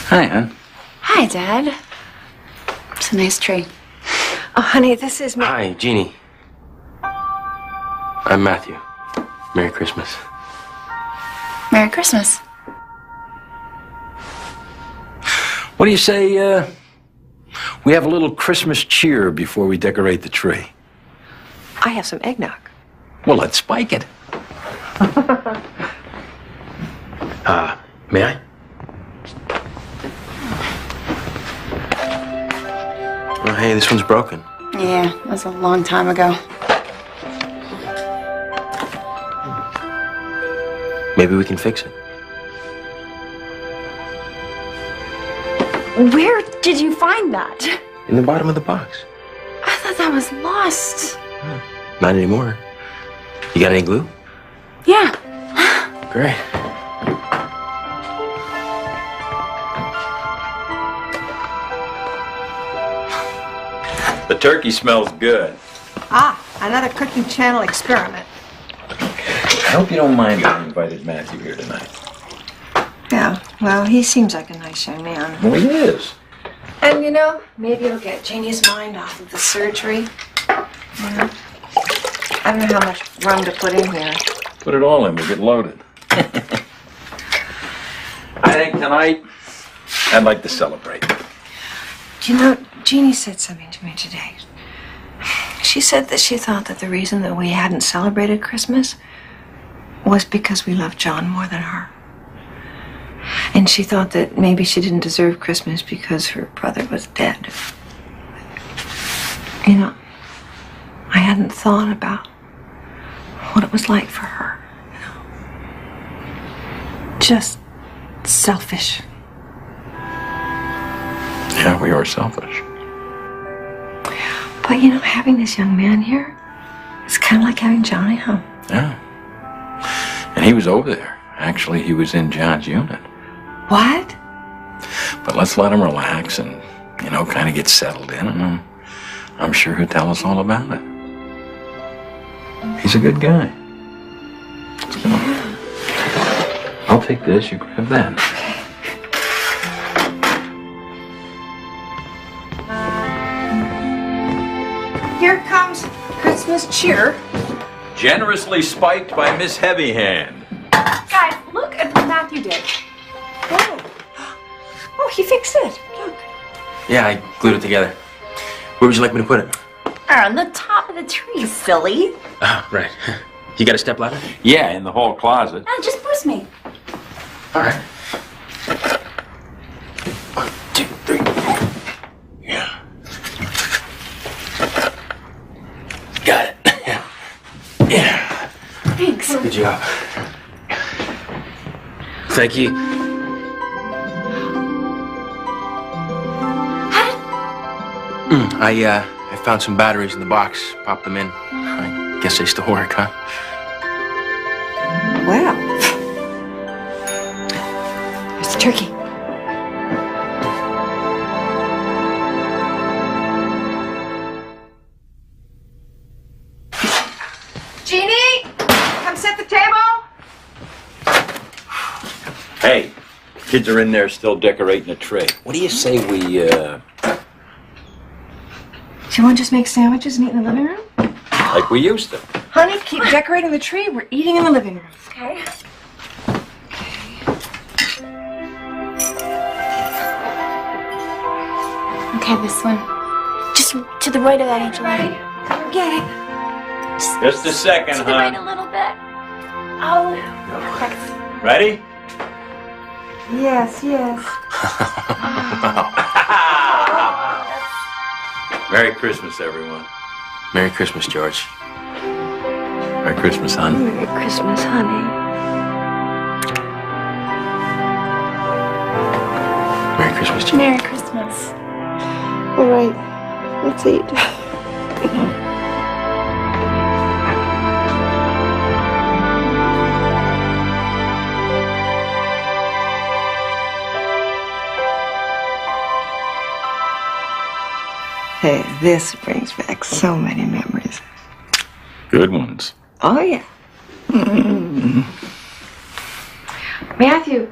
A: Hi, hon.
I: Hi, Dad. It's a nice tree.
H: Oh, honey, this is me.
P: Hi, Jeannie. I'm Matthew. Merry Christmas.
I: Merry Christmas.
A: What do you say, we have a little Christmas cheer before we decorate the tree?
H: I have some eggnog.
A: Well, let's spike it.
P: May I? Oh, hey, this one's broken.
I: Yeah, that was a long time ago.
P: Maybe we can fix it.
I: Where did you find that?
P: In the bottom of the box.
I: I thought that was lost.
P: Not anymore. You got any glue?
I: Yeah.
P: Great.
D: The turkey smells good.
H: Ah, another cooking channel experiment.
D: I hope you don't mind that I invited Matthew here tonight.
H: Yeah, well, he seems like a nice young man.
D: Well, he is.
H: And, you know, maybe it'll get Jeannie's mind off of the surgery. You know? I don't know how much rum to put in here.
D: Put it all in, we'll get loaded. I think tonight, I'd like to celebrate.
H: Do you know, Jeannie said something to me today. She said that she thought that the reason that we hadn't celebrated Christmas was because we loved John more than her. And she thought that maybe she didn't deserve Christmas because her brother was dead. You know, I hadn't thought about what it was like for her. You know? Just selfish.
A: Yeah, we are selfish.
H: But, you know, having this young man here, it's kind of like having Johnny home.
A: Yeah. And he was over there. Actually, he was in John's unit.
H: What?
A: But let's let him relax and, you know, kind of get settled in. And I'm sure he'll tell us all about it. He's a good guy. So, I'll take this, you grab that.
H: Here comes Christmas cheer.
D: Generously spiked by Miss Heavyhand.
I: Guys, look at what Matthew did.
H: Oh. Oh, he fixed it. Look.
P: Yeah, I glued it together. Where would you like me to put it?
I: On the top of the tree, silly.
P: Oh, right. You got a step ladder?
D: Yeah, in the hall closet.
I: Just boost me.
P: All right. 1, 2, 3. Yeah. Got it. Yeah.
I: Thanks.
P: Good job. Thank you. I found some batteries in the box. Popped them in. I guess they still work, huh?
H: Well. There's the turkey.
D: Hey, kids are in there still decorating the tree. What do you say we,
H: Do you want to just make sandwiches and eat in the living room?
D: like we used to?
H: Honey, keep decorating the tree. We're eating in the living room.
I: Okay. Okay, this one. Just to the right of that, Angela.
H: Come get it.
D: Just a second,
I: To the right a
D: hon.
I: little bit. Oh, perfect.
D: Ready?
H: Yes, yes.
D: Merry Christmas, everyone.
P: Merry Christmas, George.
D: Merry Christmas, hon.
M: Merry Christmas, honey.
P: Merry Christmas, George.
I: Merry Christmas.
M: All right, let's eat. Hey, this brings back so many memories.
D: Good ones.
M: Oh, yeah.
H: Matthew,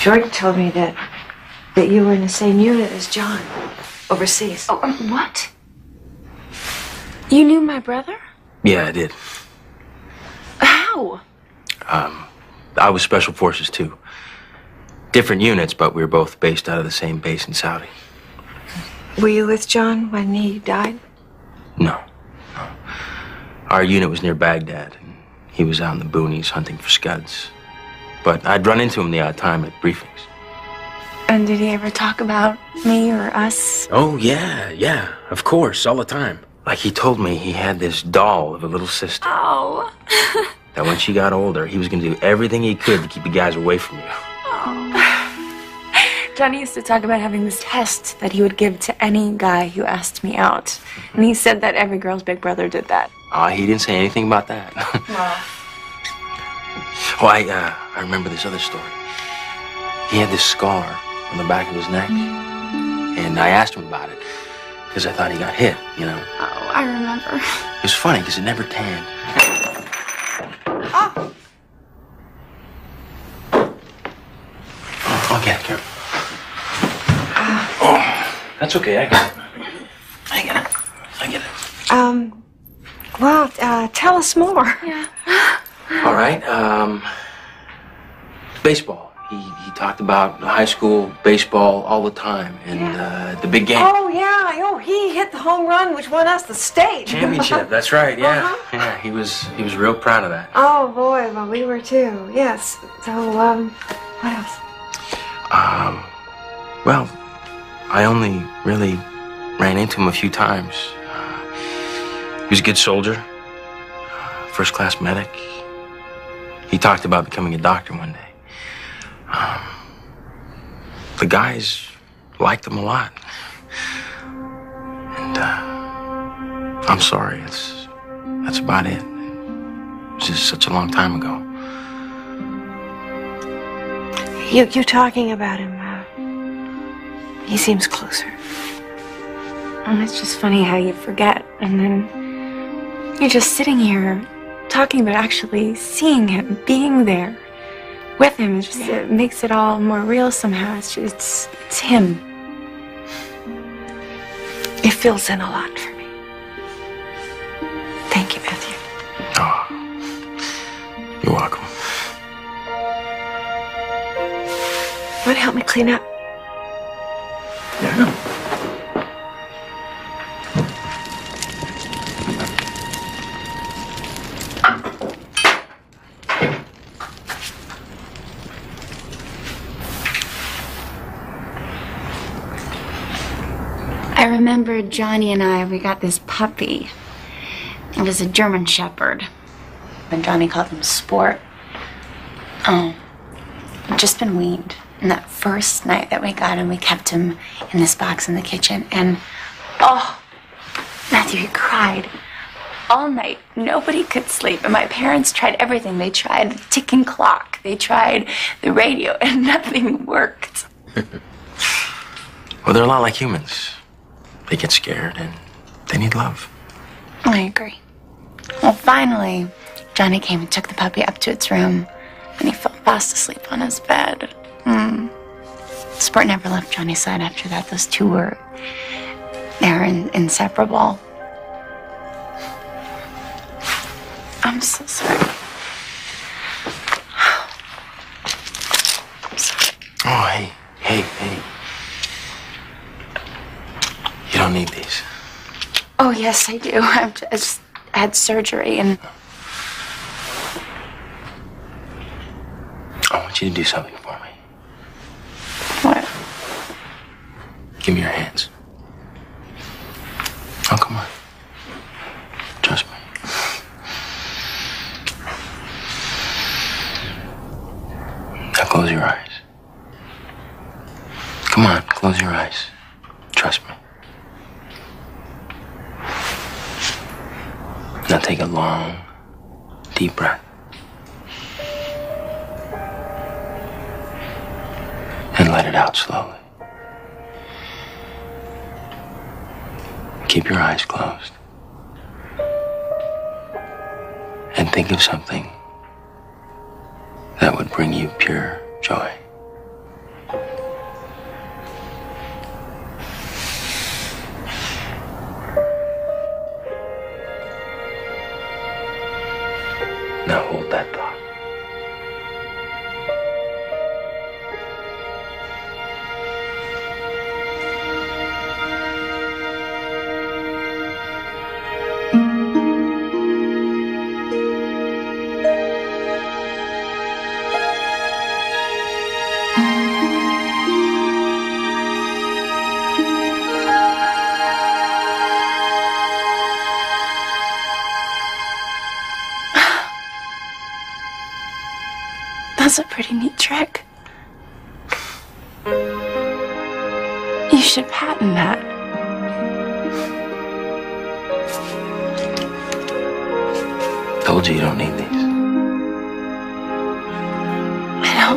H: George told me that you were in the same unit as John, overseas.
I: Oh, what? You knew my brother?
P: Yeah, I did.
I: How?
P: I was Special Forces, too. Different units, but we were both based out of the same base in Saudi.
H: Were you with John when he died?
P: No. Our unit was near Baghdad, and he was out in the boonies hunting for scuds. But I'd run into him the odd time at briefings.
I: And did he ever talk about me or us?
P: Oh, yeah, of course, all the time. Like he told me he had this doll of a little sister.
I: Oh.
P: That when she got older, he was going to do everything he could to keep the guys away from you.
I: Johnny used to talk about having this test that he would give to any guy who asked me out. And he said that every girl's big brother did that.
P: He didn't say anything about that. Oh, I remember this other story. He had this scar on the back of his neck. And I asked him about it because I thought he got hit, you know.
I: Oh, I remember.
P: It was funny because it never tanned.
H: Oh.
P: Oh, okay, careful. Oh, that's okay, I get it. I get it.
H: Well, tell us more.
I: Yeah.
P: All right, baseball. He talked about high school baseball all the time and the big game.
H: Oh, yeah. Oh, he hit the home run, which won us the state.
P: Championship, that's right, yeah. Yeah, he was real proud of that.
H: Oh, boy. Well, we were too. Yes. So, what else?
P: Well, I only really ran into him a few times. He was a good soldier, first-class medic. He talked about becoming a doctor one day. The guys liked him a lot. And, I'm sorry, that's about it. It was just such a long time ago.
H: You talking about him, he seems closer.
I: And it's just funny how you forget, and then you're just sitting here talking about actually seeing him, being there with him. It makes it all more real somehow. It's him.
H: It fills in a lot for me. Thank you, Matthew.
P: Oh, you're welcome.
H: Want to help me clean up?
P: Yeah.
I: I remember Johnny and we got this puppy. It was a German Shepherd. And Johnny called him Sport. Oh, he'd just been weaned. And that first night that we got him, we kept him in this box in the kitchen. And, oh, Matthew, he cried all night. Nobody could sleep. And my parents tried everything. They tried the ticking clock. They tried the radio, and nothing worked.
P: Well, they're a lot like humans. They get scared and they need love.
I: I agree. Well, finally, Johnny came and took the puppy up to its room. and he fell fast asleep on his bed. Sport never left Johnny's side after that. Those two were, they're inseparable. I'm so sorry. I'm sorry.
P: Oh, hey. You don't need these.
I: Oh, yes, I do. I just had surgery and...
P: I want you to do something for me.
I: What?
P: Give me your hands. Oh, come on. Trust me. Now close your eyes. Come on, close your eyes. Trust me. Now take a long, deep breath. And let it out slowly. Keep your eyes closed. And think of something that would bring you pure joy. Now hold that thought.
I: That's a pretty neat trick. You should patent that.
P: Told you you don't need these.
I: I know.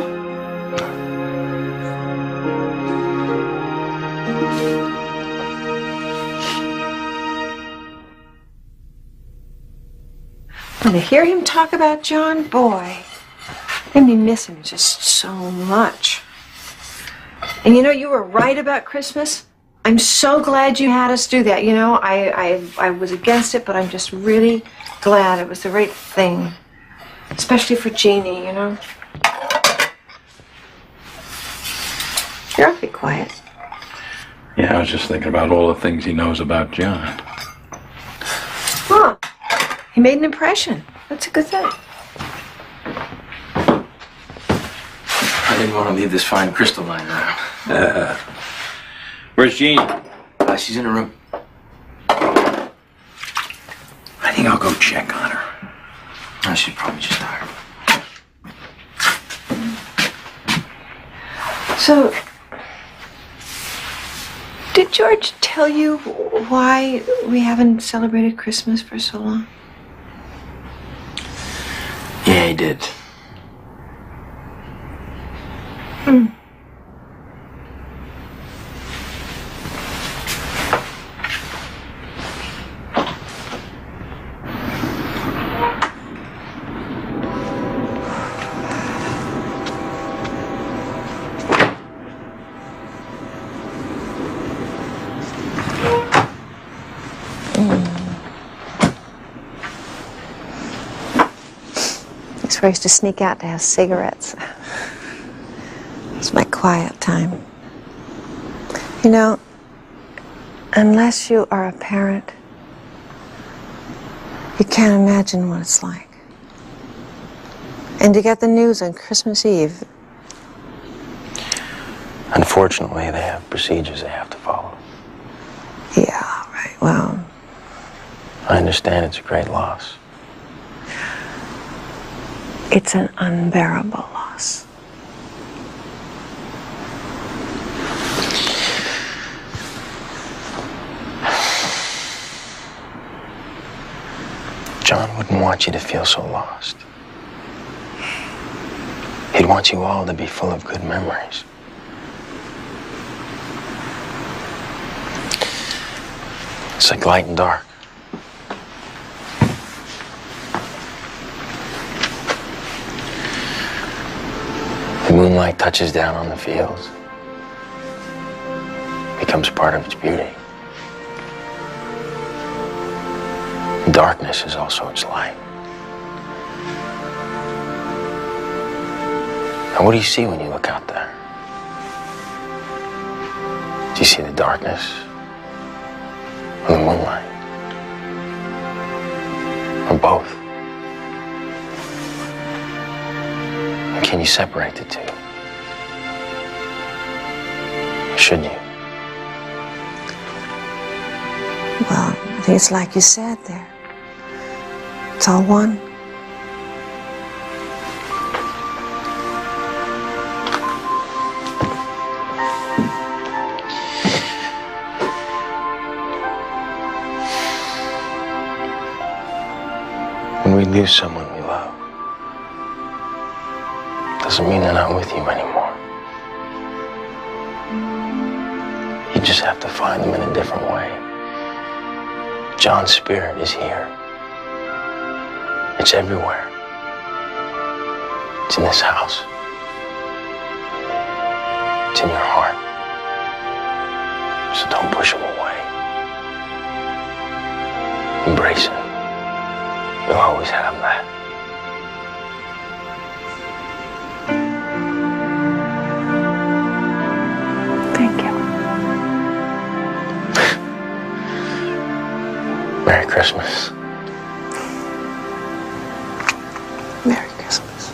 H: And to hear him talk about John, boy, made me miss him just so much. And you know, you were right about Christmas. I'm so glad you had us do that. You know, I was against it, but I'm just really glad it was the right thing. Especially for Jeannie, you know. You're awfully quiet.
A: Yeah, I was just thinking about all the things he knows about John.
H: Huh. He made an impression. That's a good thing.
P: I didn't want to leave this fine crystal lying around.
D: Where's Jeannie?
P: She's in her room.
A: I think I'll go check on her.
P: Oh, she's probably just tired.
H: So, did George tell you why we haven't celebrated Christmas for so long?
P: Yeah, he did.
H: That's where I used to sneak out to have cigarettes. It's my quiet time. You know, unless you are a parent, you can't imagine what it's like. And to get the news on Christmas Eve.
P: Unfortunately, they have procedures they have to follow.
H: Yeah, right. Well,
P: I understand it's a great loss.
H: it's an unbearable loss.
P: John wouldn't want you to feel so lost. He'd want you all to be full of good memories. It's like light and dark. moonlight touches down on the fields, becomes part of its beauty. Darkness is also its light. And what do you see when you look out there? Do you see the darkness or the moonlight? Or both? And can you separate the two? Or should you?
H: Well, I think it's like you said there. It's all one.
P: When we lose someone we love, doesn't mean they're not with you anymore. You just have to find them in a different way. John's spirit is here. It's everywhere. It's in this house. It's in your heart. So don't push him away. Embrace it. You'll always have that.
H: Thank you.
P: Merry Christmas.
H: Merry Christmas.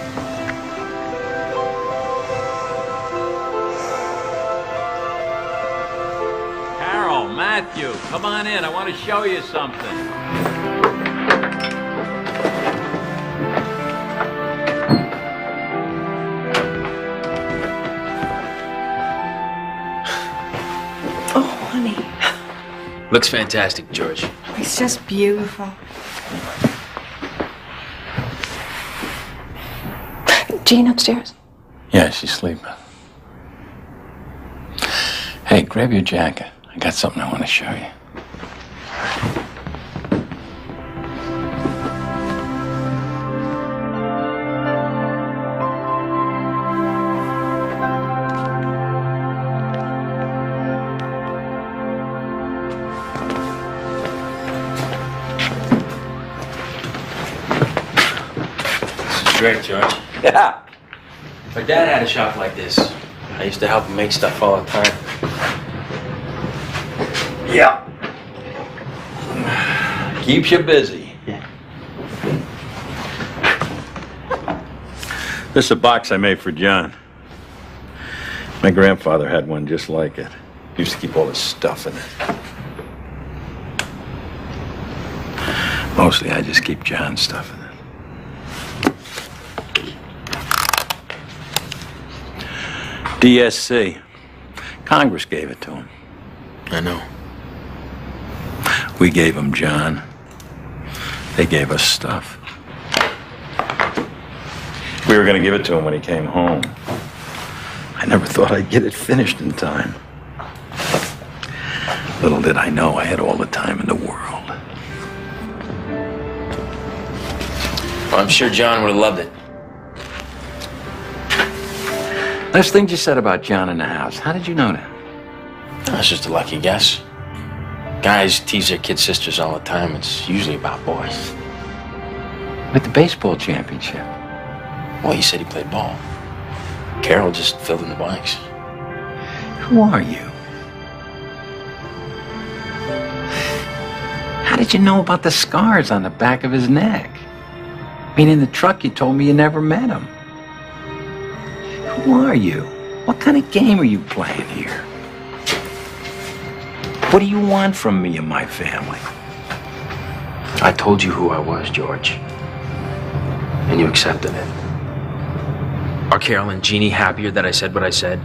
D: Carol, Matthew, come on in. I want to show you something.
H: Oh, honey.
P: Looks fantastic, George.
H: It's just beautiful. Jean upstairs?
A: Yeah, she's sleeping. Hey, grab your jacket. I got something I want to show you.
P: Great, George.
D: Yeah.
P: My dad had a shop like this. I used to help him make stuff all the time.
D: Yeah. Keeps you busy. This is a box I made for John. My grandfather had one just like it. He used to keep all his stuff in it.
A: Mostly I just keep John's stuff in it. DSC. Congress gave it to him.
P: I know.
A: We gave him John. They gave us stuff.
D: We were going to give it to him when he came home.
A: I never thought I'd get it finished in time. Little did I know I had all the time in the world.
P: Well, I'm sure John would have loved it.
A: Those things you said about John in the house, how did you know that?
P: That's just a lucky guess. Guys tease their kid sisters all the time. It's usually about boys.
A: With the baseball championship.
P: Well, you said he played ball. Carol just filled in the blanks.
A: Who are you? How did you know about the scars on the back of his neck? I mean, in the truck you told me you never met him. Who are you? What kind of game are you playing here? What do you want from me and my family?
P: I told you who I was, George. And you accepted it. Are Carol and Jeannie happier that I said what I said?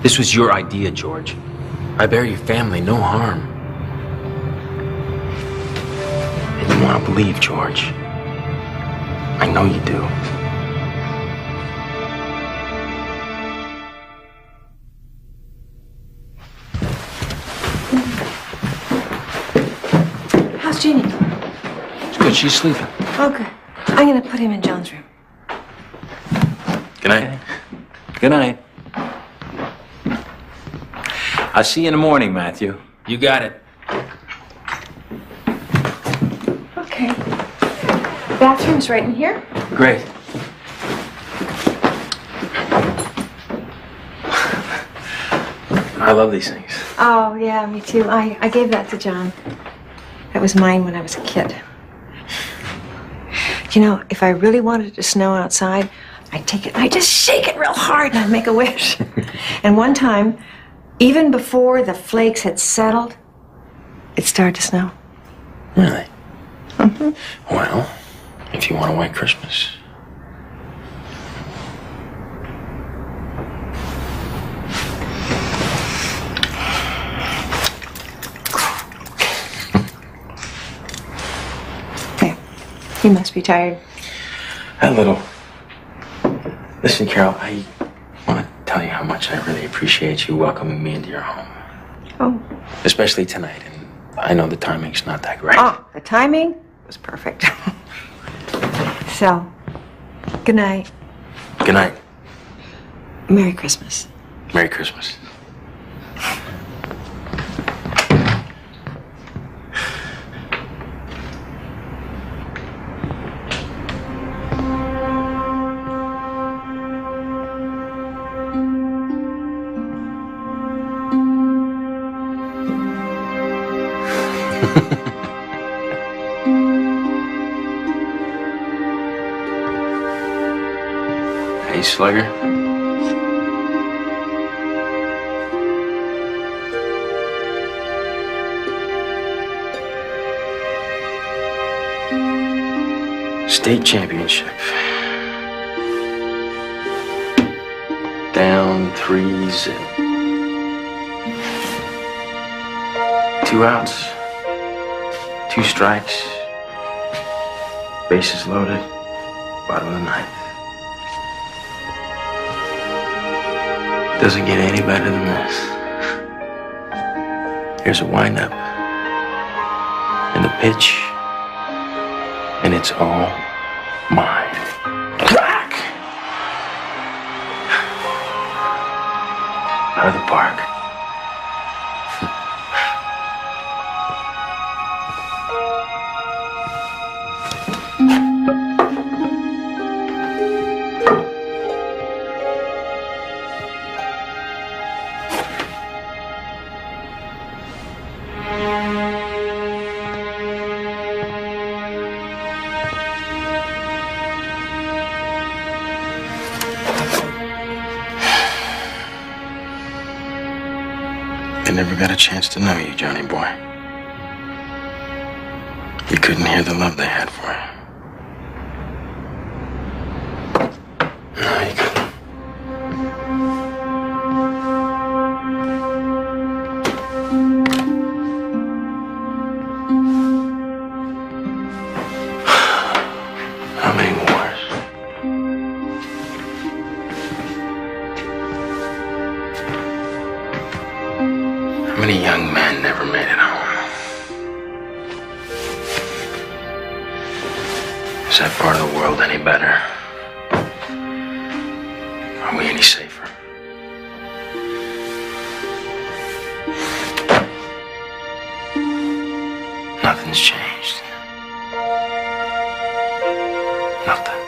P: This was your idea, George. I bear your family no harm. And you want to believe, George. I know you do.
H: How's Jeannie?
A: It's good, she's sleeping.
H: Okay. I'm gonna put him in John's room.
P: Good night.
A: Good
D: Good night. I'll see you in the morning, Matthew.
P: You got it.
H: Okay. Bathroom's right in here.
P: Great. I love these things.
H: Oh, yeah, me too. I gave that to John. That was mine when I was a kid. You know, if I really wanted it to snow outside, I'd take it and I'd just shake it real hard and I'd make a wish. And one time, even before the flakes had settled, it started to snow.
P: Really? Well, if you want a white Christmas.
H: You must be tired.
P: A little. Listen, Carol, I want to tell you how much I really appreciate you welcoming me into your home.
H: Oh.
P: Especially tonight, and I know the timing's not that great.
H: Oh, the timing was perfect. So, good night.
P: Good night.
H: Merry Christmas.
P: Merry Christmas. Hey, Slugger. State championship. Down 3-0. 2 outs. 2 strikes. Bases loaded. Bottom of the ninth. Doesn't get any better than this. Here's a windup. And the pitch. And it's all mine. Crack! Out of the park. I never got a chance to know you, Johnny boy. You couldn't hear the love they had for you. No, you couldn't. How many wars? How many young men never made it home? Is that part of the world any better? Are we any safer? Nothing's changed. Nothing.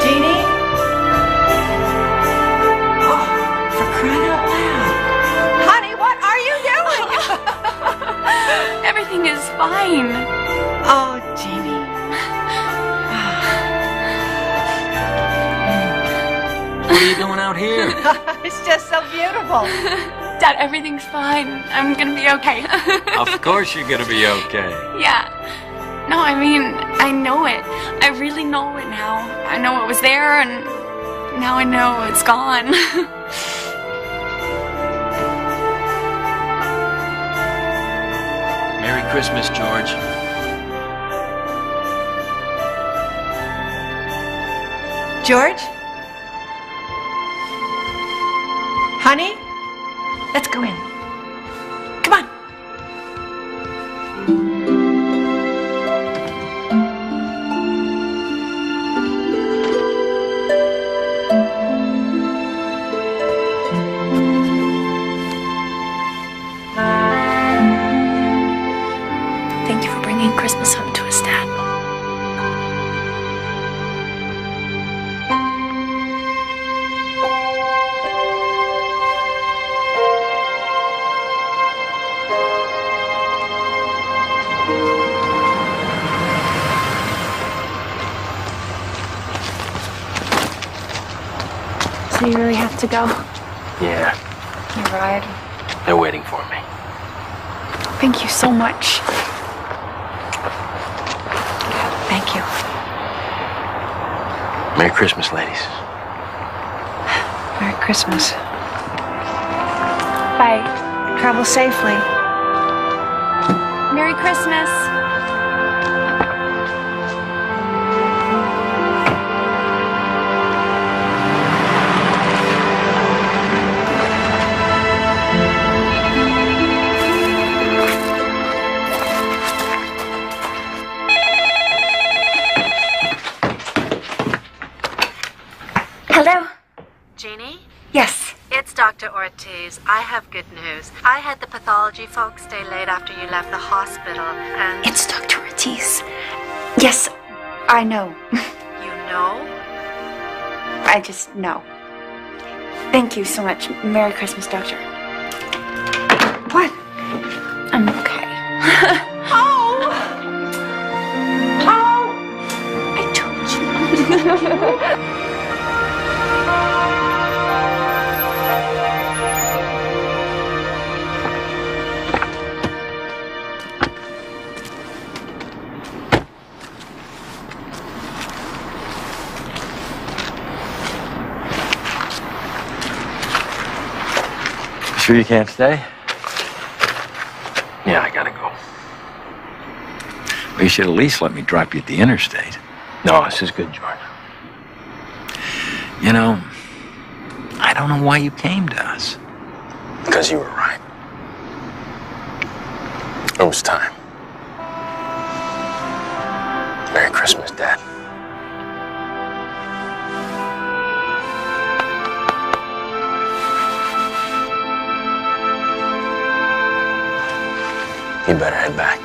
H: Jeannie? Oh, for crying out loud. Honey, what are you doing?
I: Everything is fine.
H: Oh, Jeannie.
P: What are you doing out here?
H: It's just so beautiful.
I: Dad, everything's fine. I'm gonna be okay.
J: Of course you're gonna be okay.
I: Yeah. No, I mean, I know it. I really know it now. I know it was there, and now I know it's gone.
P: Merry Christmas, George.
H: George? Honey? Let's go in. Come on.
I: Thank you for bringing Christmas home to us, Dad. So you really have to go?
P: Yeah,
I: You ride?
P: they're waiting for me.
I: Thank you so much. Thank you.
P: Merry Christmas, ladies.
H: Merry Christmas.
I: Bye.
H: Travel safely.
I: Merry Christmas.
E: Hello?
G: Jeannie?
E: Yes.
G: It's Dr. Ortiz. I have good news. I had the pathology folks stay late after you left the hospital, and...
E: It's Dr. Ortiz. Yes, I know.
G: You know?
E: I just know. Thank you so much. Merry Christmas, Doctor. What? I'm okay.
H: Oh! Oh!
E: I told you.
J: Sure you can't stay?
P: Yeah, I gotta go.
J: Well, you should at least let me drop you at the interstate.
P: No, this is good, George.
J: You know, I don't know why you came to us.
P: Because you were right. It was time. Merry Christmas, Dad. You better head back.